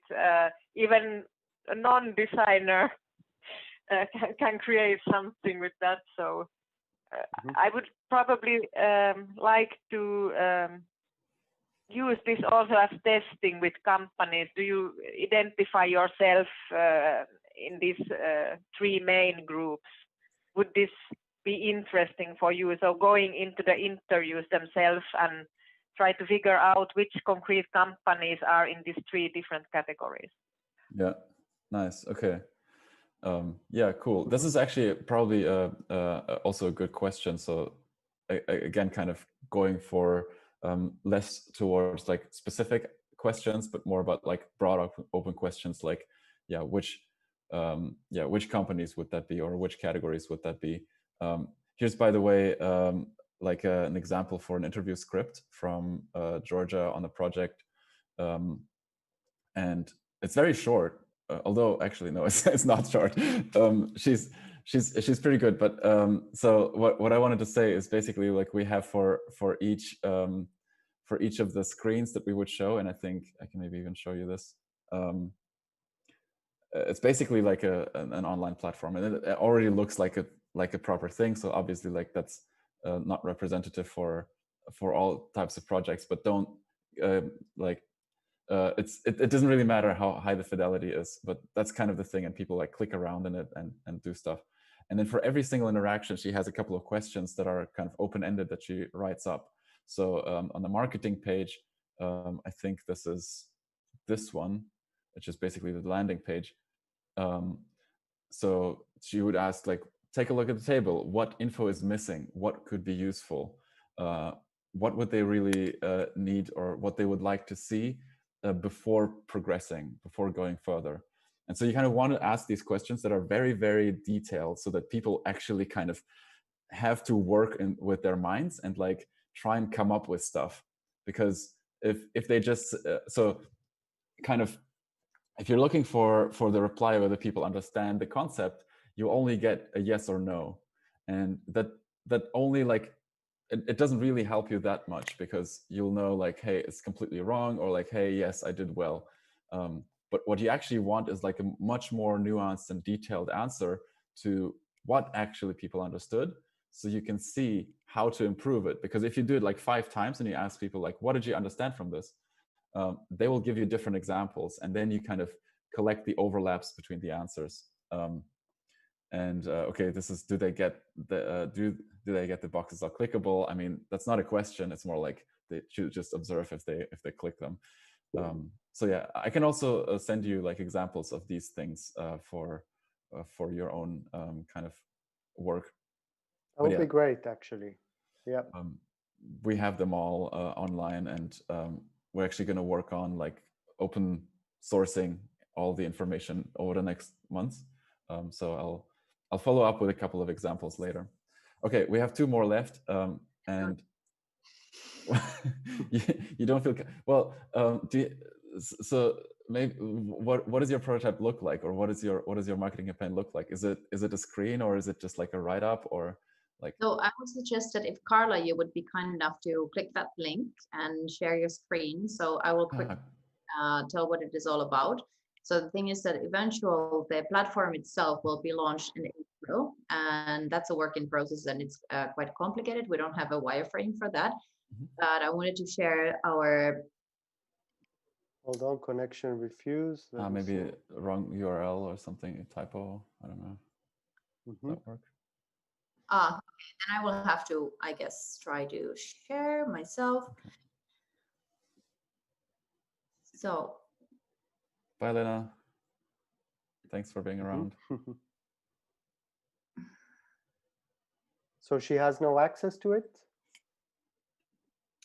even a non-designer can create something with that. So I would probably like to use this also as testing with companies. Do you identify yourself in these three main groups? Would this be interesting for you? So going into the interviews themselves and try to figure out which concrete companies are in these three different categories. Yeah, nice. Okay. Yeah, cool. This is actually probably also a good question. So again, kind of going for less towards like specific questions, but more about like broad open questions, like which companies would that be, or which categories would that be? Here's, by the way, like an example for an interview script from Georgia on the project, and it's very short. Although actually no, it's not short. She's pretty good. But so what I wanted to say is basically, like, we have for each of the screens that we would show, and I think I can maybe even show you this. It's basically like an online platform, and it already looks like a proper thing. So obviously, like, that's not representative for all types of projects. But don't it doesn't really matter how high the fidelity is, but that's kind of the thing, and people like click around in it and do stuff. And then for every single interaction, she has a couple of questions that are kind of open-ended that she writes up. So on the marketing page, I think this is this one, which is basically the landing page. so she would ask, like, take a look at the table. What info is missing? What could be useful? What would they really need, or what they would like to see before progressing, before going further? And so you kind of want to ask these questions that are very, very detailed, so that people actually kind of have to work with their minds and like try and come up with stuff. Because if they just so kind of, if you're looking for the reply whether people understand the concept, you only get a yes or no, and that only like it doesn't really help you that much, because you'll know like, hey, it's completely wrong, or like, hey, yes, I did well. But what you actually want is like a much more nuanced and detailed answer to what actually people understood, so you can see how to improve it. Because if you do it like 5 times and you ask people like, what did you understand from this? They will give you different examples, and then you kind of collect the overlaps between the answers. Okay, this is, do they get the boxes are clickable? I mean, that's not a question. It's more like they should just observe if they click them. So yeah, I can also send you like examples of these things for your own kind of work. That would be great, actually. Yeah. We have them all online, and we're actually going to work on like open sourcing all the information over the next months. So I'll follow up with a couple of examples later. Okay, we have 2 more left, and you don't feel well. So maybe what does your prototype look like, or what does your marketing campaign look like? Is it a screen, or is it just like a write up, or like? So I would suggest that if Karla, you would be kind enough to click that link and share your screen. So I will quickly tell what it is all about. So the thing is that eventually the platform itself will be launched in April, and that's a work in process, and it's quite complicated. We don't have a wireframe for that, but I wanted to share our. Hold on, connection refused. Maybe wrong URL or something, a typo. I don't know. Does that work? Okay, then I will have to, I guess, try to share myself. Okay. So. Bye, Lena. Thanks for being around. So she has no access to it?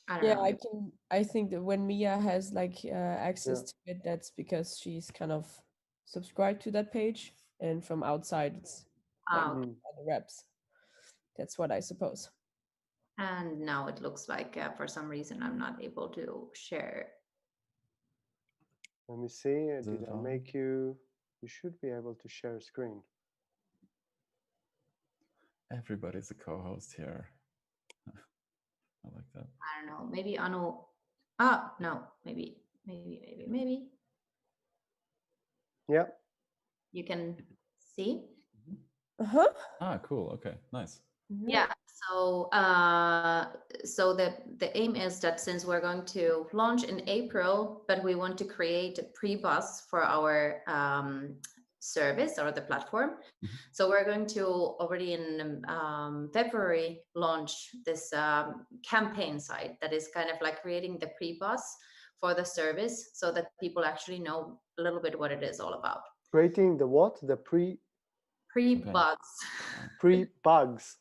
I don't know. I think that when Miia has like access to it, that's because she's kind of subscribed to that page, and from outside it's like the reps. That's what I suppose. And now it looks like for some reason I'm not able to share. Let me see. Did I make you? You should be able to share screen. Everybody's a co-host here. I like that. I don't know. Maybe Anu. No. Maybe. Yeah. You can see. Cool. Okay. Nice. Yeah. So so the aim is that since we're going to launch in April, but we want to create a pre-bus for our service or the platform. So we're going to already in February launch this campaign site that is kind of like creating the pre-bus for the service, so that people actually know a little bit what it is all about. Creating the what? The pre-bugs. Pre-bugs.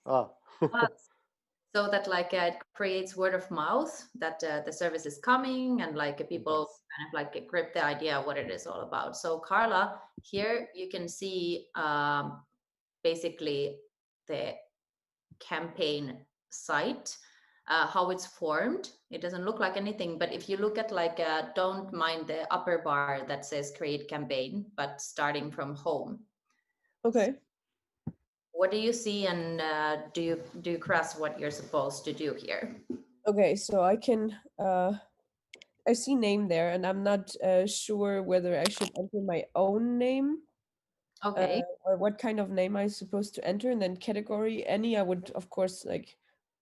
So that like it creates word of mouth that the service is coming, and like people kind of like grip the idea of what it is all about. So Karla, here you can see basically the campaign site, how it's formed. It doesn't look like anything, but if you look at like don't mind the upper bar that says create campaign, but starting from home. Okay. What do you see, and do you grasp what you're supposed to do here? Okay, so I can I see name there, and I'm not sure whether I should enter my own name. Okay. Or what kind of name I'm supposed to enter, and then category any. I would of course like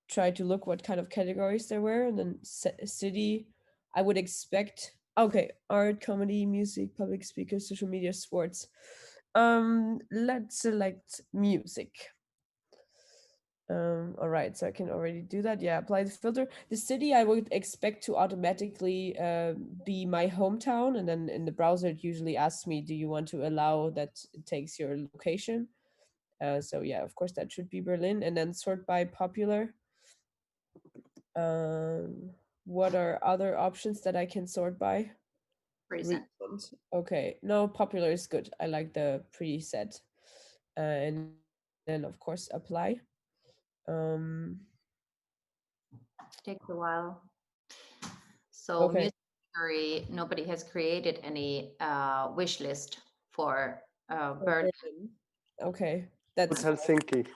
try to look what kind of categories there were, and then city. I would expect art, comedy, music, public speaker, social media, sports. Let's select music. All right, so I can already do that. Yeah, apply the filter. The city I would expect to automatically be my hometown, and then in the browser it usually asks me, do you want to allow that it takes your location? So yeah, of course that should be Berlin, and then sort by popular. What are other options that I can sort by? Recent. Recent. Okay, no, popular is good. I like the preset. And then of course apply. Um, Takes a while. So okay. music category, nobody has created any wish list for for Berlin. Berlin. Okay, With that's Helsinki.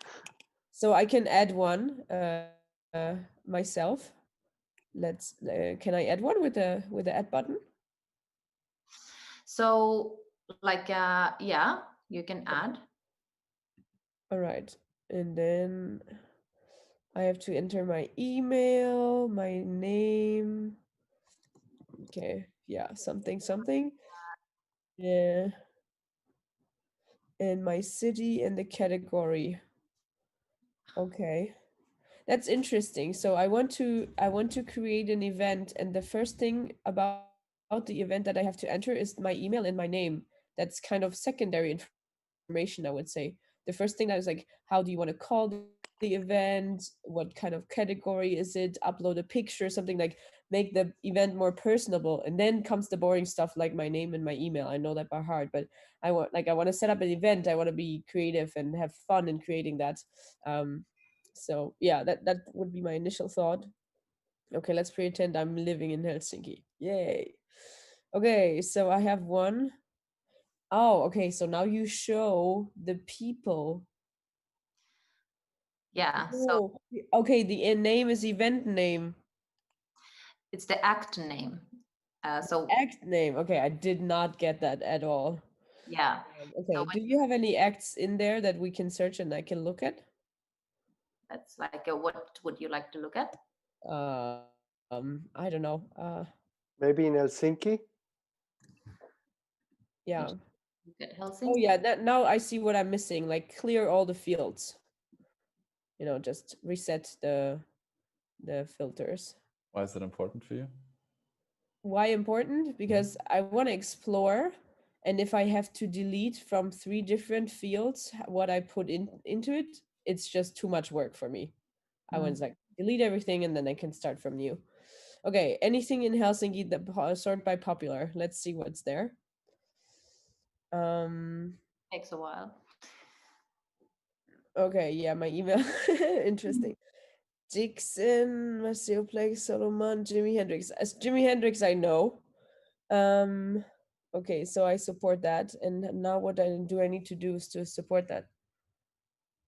so I can add one myself. Let's. Can I add one with the add button? So like yeah, you can add. All right, and then I have to enter my email, my name. Okay, yeah, something. Yeah, and my city and the category. Okay. That's interesting. So I want to create an event, and the first thing about the event that I have to enter is my email and my name. That's kind of secondary information, I would say. The first thing that is like, how do you want to call the event? What kind of category is it? Upload a picture, something like make the event more personable. And then comes the boring stuff like my name and my email. I know that by heart, but I want to set up an event. I want to be creative and have fun in creating that. Um, so yeah, that would be my initial thought. Okay, let's pretend I'm living in Helsinki. Yay. Okay, so I have one. Oh, okay, so now you show the people. Yeah, so Oh, okay, the name is event name. it's the act name. So Act name. Okay, I did not get that at all. yeah, so Okay, do you have any acts in there that we can search and I can look at? that's like what would you like to look at? I don't know. Maybe in Helsinki. Yeah. Look at Oh Helsinki. yeah, that now I see what I'm missing. Like clear all the fields. Just reset the filters. Why is that important for you? Why important? Because I want to explore, and if I have to delete from 3 different fields what I put into it, it's just too much work for me. I want to like delete everything and then I can start from new. Okay, anything in Helsinki that sort by popular. Let's see what's there. Takes a while. Okay, yeah, my email. Interesting. Dixon, Maceoplex, Solomon, Jimi Hendrix. As Jimi Hendrix, I know. Okay, so I support that. And now what do I need to do is to support that?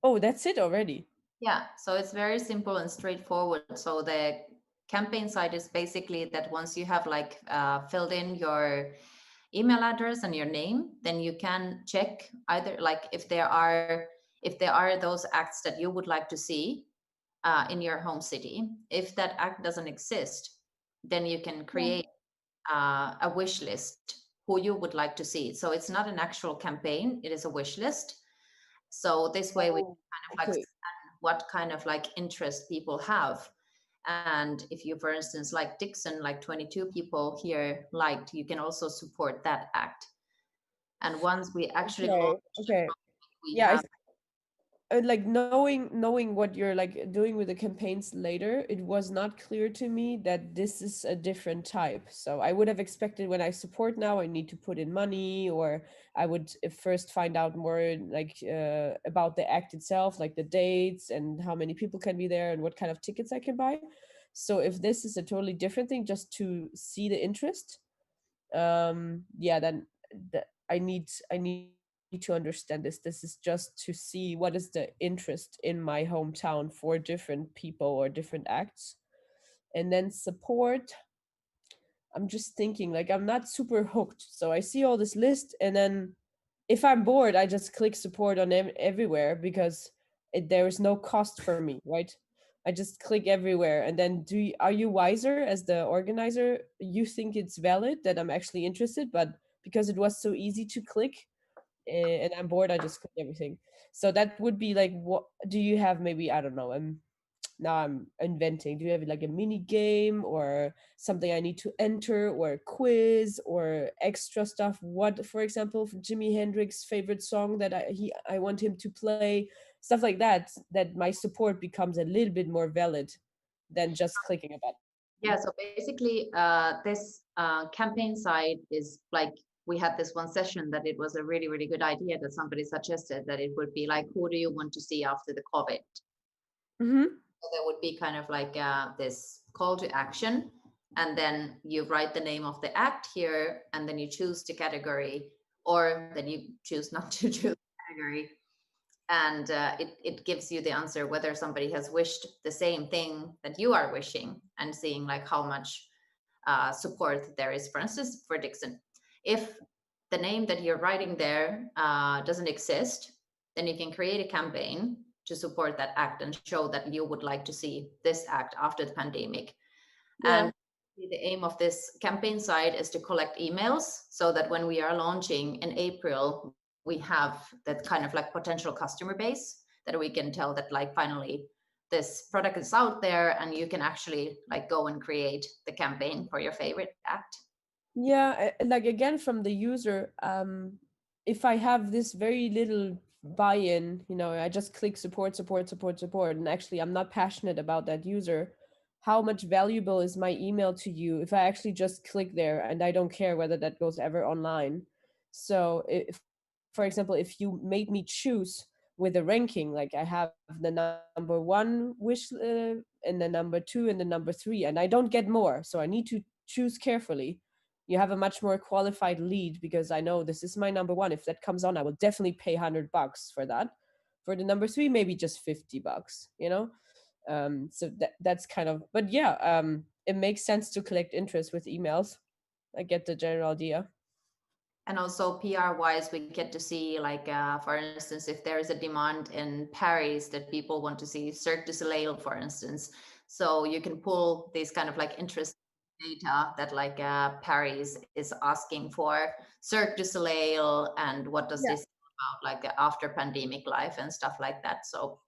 Oh, that's it already. Yeah, so it's very simple and straightforward. So the campaign side is basically that once you have like filled in your email address and your name, then you can check either like if there are those acts that you would like to see in your home city. If that act doesn't exist, then you can create a wish list who you would like to see. So it's not an actual campaign; it is a wish list. So this way we Oh, kind of like okay. scan what kind of like interest people have. And if you, for instance, like Dixon, like 22 people here liked, you can also support that act. And once we actually Okay. launch the Okay. project, we Yeah, have like knowing what you're like doing with the campaigns later, it was not clear to me that this is a different type. So I would have expected when I support now I need to put in money, or I would first find out more like about the act itself, like the dates and how many people can be there and what kind of tickets I can buy. So if this is a totally different thing just to see the interest, yeah, then I need to understand this is just to see what is the interest in my hometown for different people or different acts. And then support, I'm just thinking like I'm not super hooked, so I see all this list and then if I'm bored I just click support on everywhere because there is no cost for me, right? I just click everywhere. And then are you wiser as the organizer? You think it's valid that I'm actually interested, but because it was so easy to click, and I'm bored, I just click everything. So that would be like, what do you have? Maybe, I don't know. Now I'm inventing. Do you have like a mini game or something I need to enter, or a quiz or extra stuff? What, for example, Jimi Hendrix's favorite song that I want him to play, stuff like that, that my support becomes a little bit more valid than just clicking a button. Yeah, so basically, this campaign side is like, we had this one session that it was a really, really good idea that somebody suggested, that it would be like, who do you want to see after the COVID? Mm-hmm. So there would be kind of like this call to action, and then you write the name of the act here, and then you choose the category, or then you choose not to choose the category. And it gives you the answer whether somebody has wished the same thing that you are wishing, and seeing like how much support there is. For instance, for Dixon, if the name that you're writing there doesn't exist, then you can create a campaign to support that act and show that you would like to see this act after the pandemic. Yeah. And the aim of this campaign site is to collect emails, so that when we are launching in April, we have that kind of like potential customer base that we can tell that like finally this product is out there, and you can actually like go and create the campaign for your favorite act. Yeah, like again from the user, if I have this very little buy-in, I just click support, support, support, support, and actually I'm not passionate about that user, how much valuable is my email to you if I actually just click there and I don't care whether that goes ever online? So if, for example, if you made me choose with a ranking, like I have the number 1 wish, and the number 2 and the number 3, and I don't get more, so I need to choose carefully. You have a much more qualified lead, because I know this is my number 1. If that comes on, I will definitely pay $100 for that. For the number 3, maybe just $50, so that's kind of, but yeah, it makes sense to collect interest with emails. I get the general idea. And also PR wise, we get to see like, for instance, if there is a demand in Paris that people want to see Cirque du Soleil, for instance. So you can pull these kind of like interest data that like Paris is asking for Cirque du Soleil, and what does this about like the after pandemic life and stuff like that. So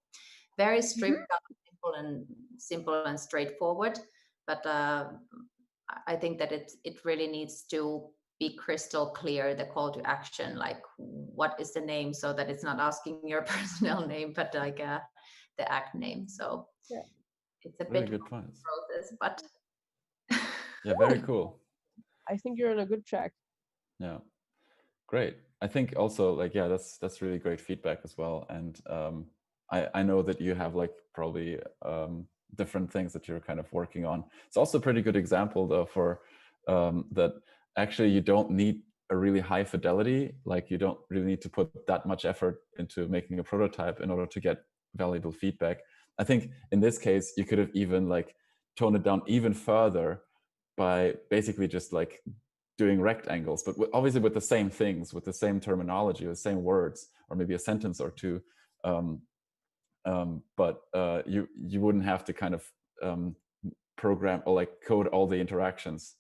very stripped down, simple and straightforward. But I think that it really needs to be crystal clear, the call to action, like what is the name, so that it's not asking your personal name, but like the act name. So yeah, it's a Really bit good points. process, but Yeah, very cool. I think you're on a good track. Yeah, great. I think also like, yeah, that's really great feedback as well. And I know that you have like probably different things that you're kind of working on. It's also a pretty good example though for that actually you don't need a really high fidelity, like you don't really need to put that much effort into making a prototype in order to get valuable feedback. I think in this case, you could have even like toned it down even further by basically just like doing rectangles, but obviously with the same things, with the same terminology, with the same words, or maybe a sentence or two. But you wouldn't have to kind of program or like code all the interactions,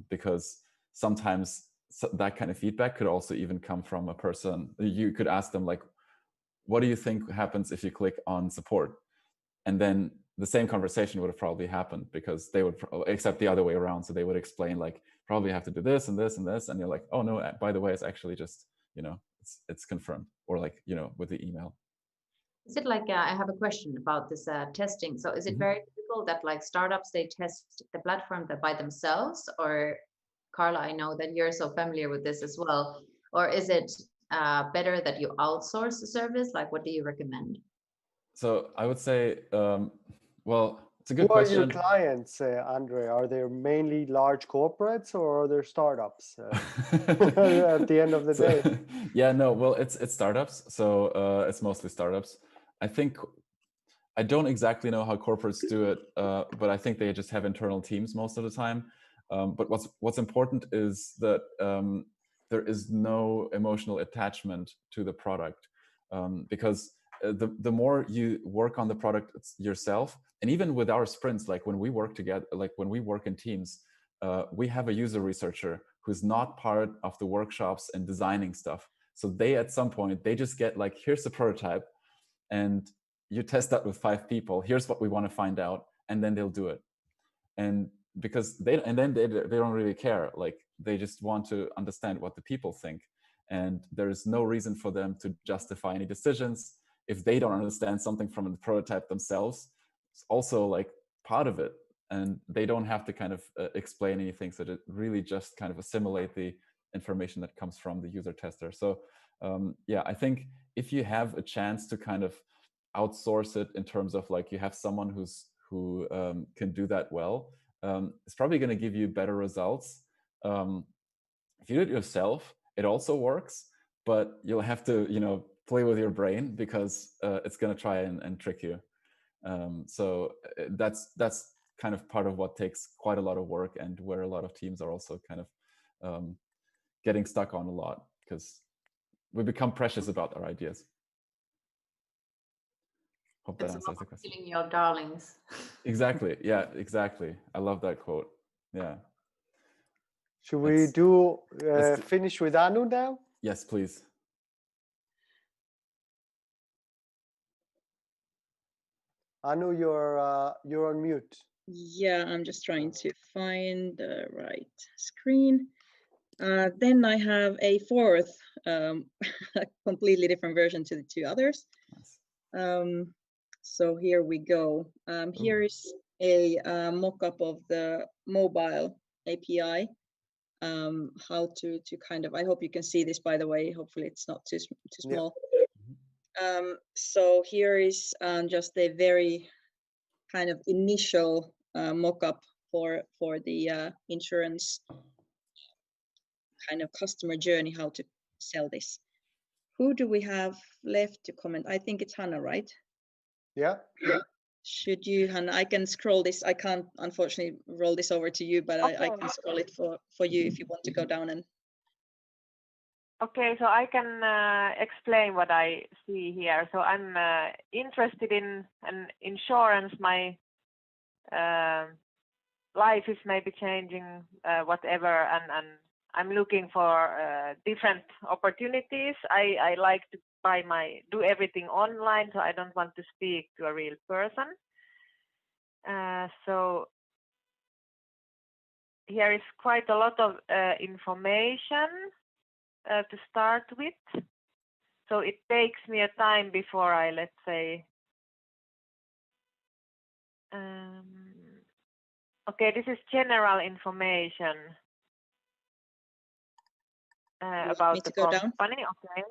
because sometimes that kind of feedback could also even come from a person. You could ask them like, what do you think happens if you click on support? And then the same conversation would have probably happened, because they would, except the other way around. So they would explain like, probably have to do this and this and this. And you're like, oh no, by the way, it's actually just, it's confirmed, or like, with the email. is it like, I have a question about this testing. So is it very typical that like startups, they test the platform by themselves? Or Karla, I know that you're so familiar with this as well. Or is it better that you outsource the service? Like, what do you recommend? So I would say, well, it's a good Who are question. your clients, Andre? Are they mainly large corporates, or are they startups at the end of the day? Yeah, no, well, it's startups. So it's mostly startups. I don't exactly know how corporates do it, but I think they just have internal teams most of the time. But what's important is that there is no emotional attachment to the product, because the more you work on the product yourself, and even with our sprints, like when we work together, like when we work in teams, we have a user researcher who's not part of the workshops and designing stuff. So they, at some point, they just get like, here's the prototype, and you test that with 5 people. Here's what we want to find out, and then they'll do it. And because they don't really care. Like, they just want to understand what the people think, and there is no reason for them to justify any decisions if they don't understand something from the prototype themselves. It's also like part of it, and they don't have to kind of explain anything. So it really just kind of assimilate the information that comes from the user tester. So yeah, I think if you have a chance to kind of outsource it in terms of like, you have someone who can do that well, it's probably going to give you better results. If you do it yourself, it also works, but you'll have to, you know, play with your brain, because it's going to try and trick you. So that's kind of part of what takes quite a lot of work, and where a lot of teams are also kind of getting stuck on a lot, because we become precious about our ideas. Hope that answers the question. Killing your darlings. Exactly. Yeah, exactly. I love that quote. Yeah. Should we finish with Anu now? Yes, please. Anu, you're on mute. Yeah, I'm just trying to find the right screen. Then I have a fourth, completely different version to the 2 others. Nice. So here we go. Here is a mock-up of the mobile API. How to kind of, I hope you can see this, by the way, hopefully it's not too small. Yeah. So here is just a very kind of initial mock-up for the insurance kind of customer journey, how to sell this. Who do we have left to comment? I think it's Hanna, right? Yeah. Should you, Hanna? I can scroll this. I can't, unfortunately, roll this over to you, but I can scroll it for you if you want to go down and. Okay, so I can explain what I see here. So I'm interested in an insurance. My life is maybe changing, whatever, and I'm looking for different opportunities. I like to do everything online, so I don't want to speak to a real person. So here is quite a lot of information to start with. So it takes me a time before I, let's say, okay, this is general information about the company. Okay.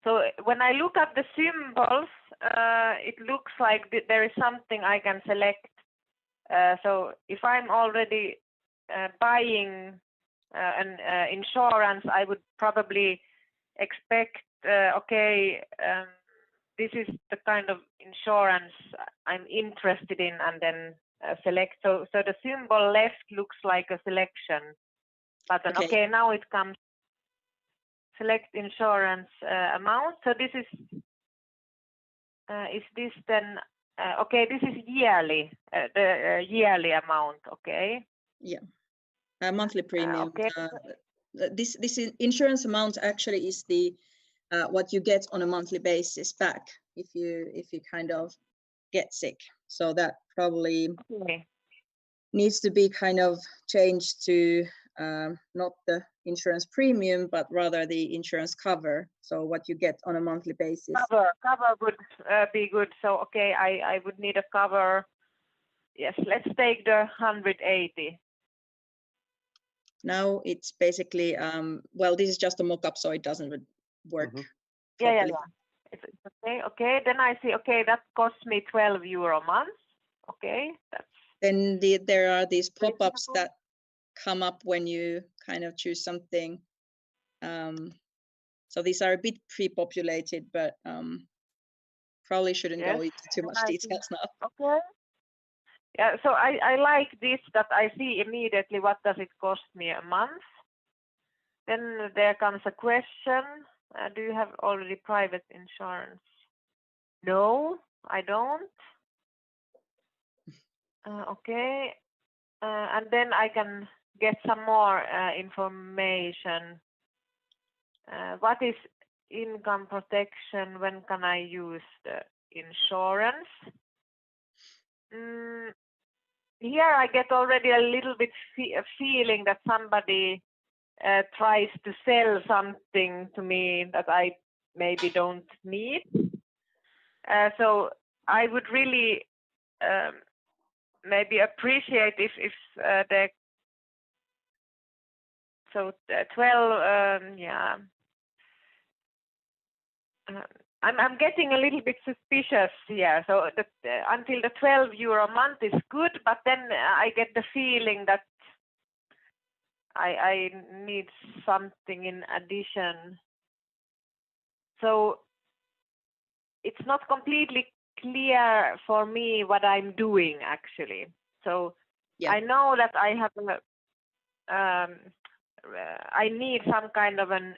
So when I look at the symbols, it looks like there is something I can select. So if I'm already buying an insurance, I would probably expect, okay, this is the kind of insurance I'm interested in, and then select. So the symbol left looks like a selection button. Okay, now it comes select insurance amount. So this is this then, okay, this is yearly, the yearly amount, okay? Yeah, monthly premium. Okay. This insurance amount actually is the what you get on a monthly basis back if you kind of get sick. So that probably needs to be kind of changed to not the insurance premium, but rather the insurance cover. So what you get on a monthly basis. Cover would be good. So okay, I would need a cover. Yes, let's take the 180. Now it's basically well, this is just a mock-up, so it doesn't work. Yeah. It's okay. Okay, then I see. Okay, that costs me €12 a month. Okay, that's. Then there are these pop-ups that come up when you kind of choose something. So these are a bit pre-populated, but probably shouldn't go into too much details now. Okay. Yeah, so I like this, that I see immediately what does it cost me a month. Then there comes a question. Do you have already private insurance? No, I don't. Okay. And then I can get some more information. what is income protection? When can I use the insurance? Here I get already a little bit a feeling that somebody tries to sell something to me that I maybe don't need. So I would really maybe appreciate if the 12, yeah. I'm getting a little bit suspicious here. So until the €12 a month is good, but then I get the feeling that I need something in addition. So it's not completely clear for me what I'm doing actually. So I know that I have I need some kind of an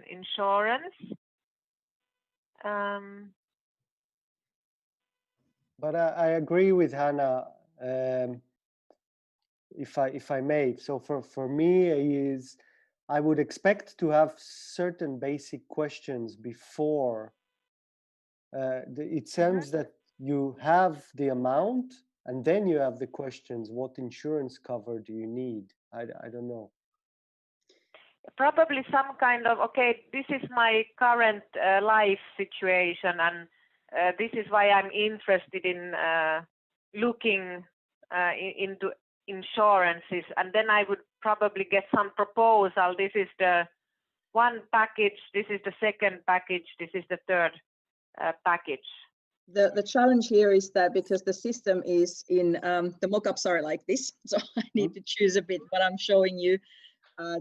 insurance. But I agree with Hanna, if I may. So for me is I would expect to have certain basic questions before. It sounds that you have the amount and then you have the questions. What insurance cover do you need? I don't know. Probably some kind of, okay, this is my current life situation, and this is why I'm interested in looking into insurances, and then I would probably get some proposal. This is the one package, this is the second package, this is the third package. The challenge here is that because the system is in, the mockups are like this, so I need to choose a bit what I'm showing you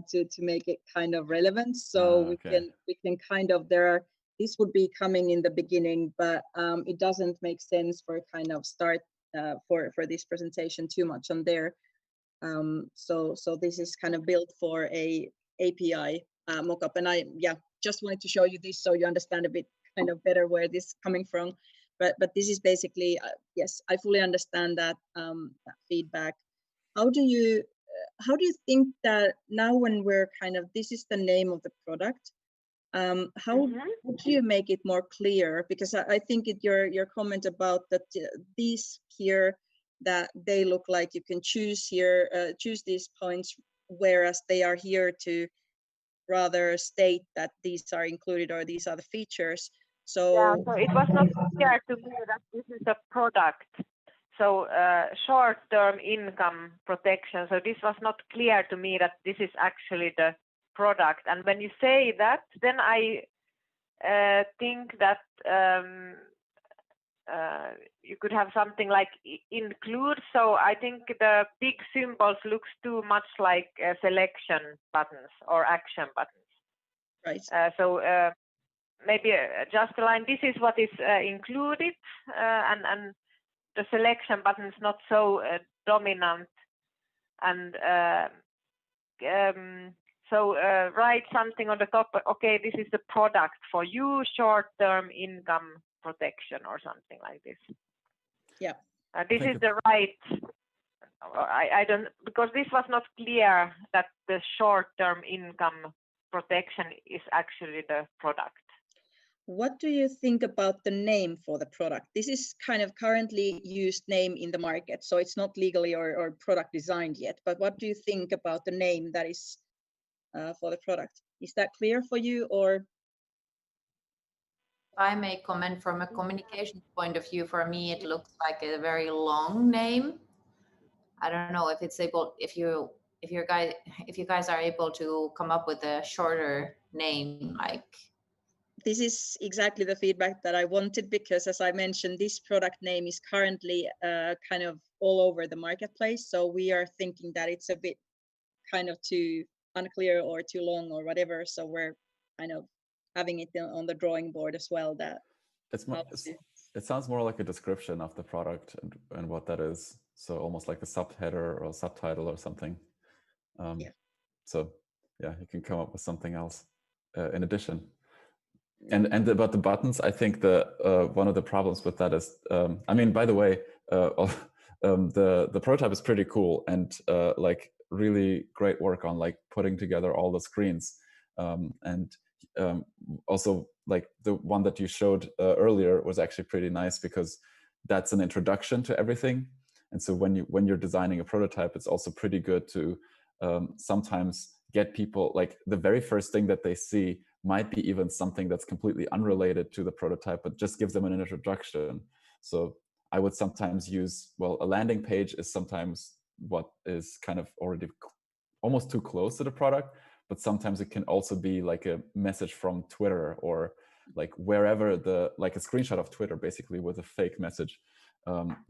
to make it kind of relevant. So we can kind of, this would be coming in the beginning, but it doesn't make sense for kind of start for this presentation too much on there. So this is kind of built for a API mockup, and I just wanted to show you this so you understand a bit kind of better where this is coming from. But this is basically yes, I fully understand that, that feedback. How do you think that now when we're kind of, this is the name of the product, how would you make it more clear? Because I think your comment about that these here, that they look like you can choose here, choose these points, whereas they are here to rather state that these are included or these are the features. So so it was not clear to me that this is a product. So short-term income protection. So this was not clear to me that this is actually the product. And when you say that, then I think that you could have something like include. So I think the big symbols looks too much like selection buttons or action buttons. Right. So maybe just a line. This is what is included, and the selection button is not so dominant, and so write something on the top. Okay, this is the product for you, short-term income protection or something like this. Yeah. This is the right. I don't, because this was not clear that the short-term income protection is actually the product. What do you think about the name for the product? This is kind of currently used name in the market, so it's not legally or product designed yet. But what do you think about the name that is for the product? Is that clear for you, or? I may comment from a communication point of view. For me, it looks like a very long name. I don't know if it's able, if you guys are able to come up with a shorter name, like. This is exactly the feedback that I wanted, because as I mentioned, this product name is currently kind of all over the marketplace. So we are thinking that it's a bit kind of too unclear or too long or whatever. So we're kind of having it on the drawing board as well. That it sounds more like a description of the product and what that is. So almost like a subheader or subtitle or something. So yeah, you can come up with something else in addition. And about the buttons, I think the one of the problems with that is, I mean, by the way, the prototype is pretty cool and like really great work on like putting together all the screens. And also like the one that you showed earlier was actually pretty nice, because that's an introduction to everything. And so when you're designing a prototype, it's also pretty good to sometimes get people, like the very first thing that they see might be even something that's completely unrelated to the prototype, but just gives them an introduction. So I would sometimes use, well, a landing page is sometimes what is kind of already almost too close to the product, but sometimes it can also be like a message from Twitter, or like wherever, like a screenshot of Twitter basically with a fake message,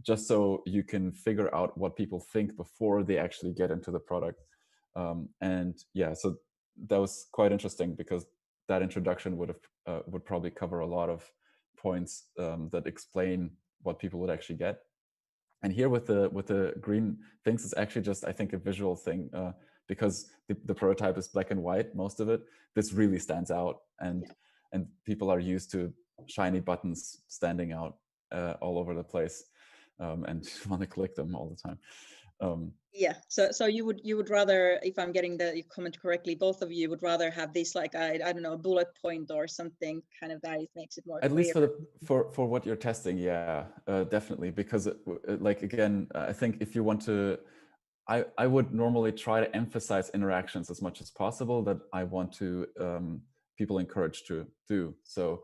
just so you can figure out what people think before they actually get into the product. And yeah, so that was quite interesting, because that introduction would probably cover a lot of points that explain what people would actually get. And here with the green things, it's actually just, I think, a visual thing, because the prototype is black and white, most of it. This really stands out, and people are used to shiny buttons standing out all over the place, and want to click them all the time. Yeah, so you would rather, if I'm getting the comment correctly, both of you would rather have this, like, I don't know, a bullet point or something kind of that it makes it more at clear. Least for what you're testing, yeah, definitely, because like, again, I think if you want to, I would normally try to emphasize interactions as much as possible that I want to people encouraged to do. So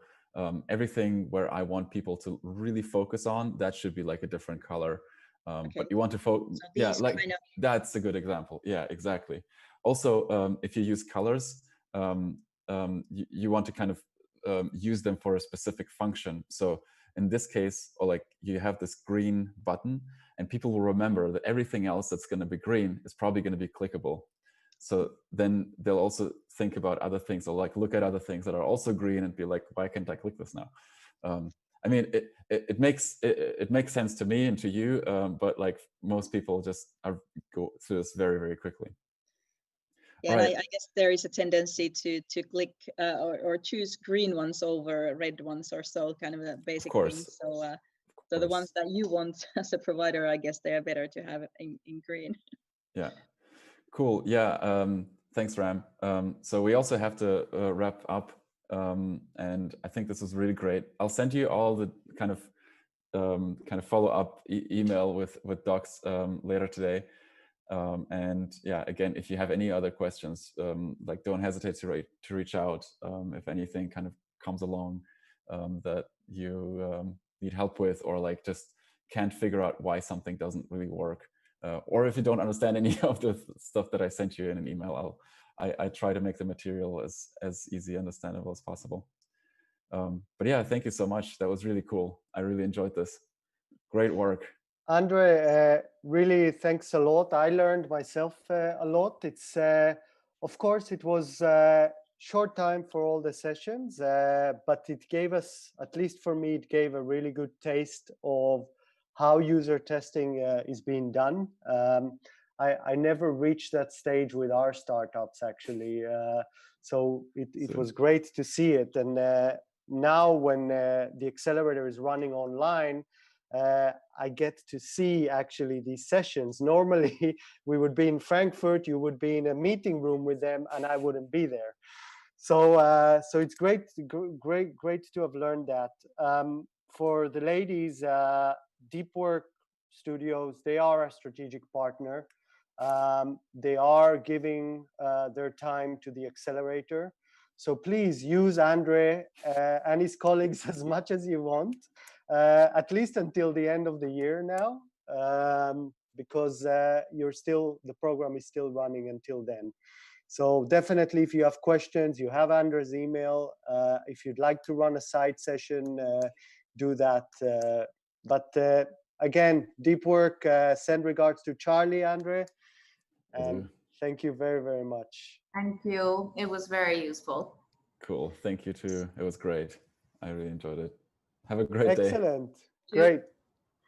everything where I want people to really focus on, that should be like a different color. Okay. But you want to focus, So yeah, these like kind of... that's a good example. Yeah, exactly. Also, if you use colors, you want to kind of use them for a specific function. So in this case, or like you have this green button, and people will remember that everything else that's going to be green is probably going to be clickable. So then they'll also think about other things, or like look at other things that are also green and be like, why can't I click this now? I mean, it makes sense to me and to you, but like most people just go through this very, very quickly. Yeah, right. And I guess there is a tendency to click or choose green ones over red ones, or so, kind of a basic thing. So so the ones that you want as a provider, I guess they are better to have in green. Yeah, cool. Yeah, thanks, Ram. So we also have to wrap up, and I think this was really great. I'll send you all the kind of follow-up email with docs later today. And yeah, again, if you have any other questions, like don't hesitate to reach out if anything kind of comes along that you need help with, or like just can't figure out why something doesn't really work, or if you don't understand any of the stuff that I sent you in an email, I try to make the material as easy understandable as possible. But yeah, thank you so much. That was really cool. I really enjoyed this. Great work. Andrej, really thanks a lot. I learned myself a lot. It's of course it was short time for all the sessions, but it gave us, at least for me, it gave a really good taste of how user testing is being done. I never reached that stage with our startups, actually. So it was great to see it. And now when the accelerator is running online, I get to see actually these sessions. Normally, we would be in Frankfurt, you would be in a meeting room with them, and I wouldn't be there. So so it's great to have learned that. For the ladies, Deep Work Studios, they are a strategic partner. They are giving their time to the accelerator. So please use Andrej and his colleagues as much as you want. At least until the end of the year now, because the program is still running until then. So definitely, if you have questions, you have Andrej's email. If you'd like to run a side session, do that. But again, deep work. Send regards to Charlie, Andrej, and thank you very, very much. Thank you. It was very useful. Cool. Thank you too. It was great. I really enjoyed it. Have a great day. Excellent. Great.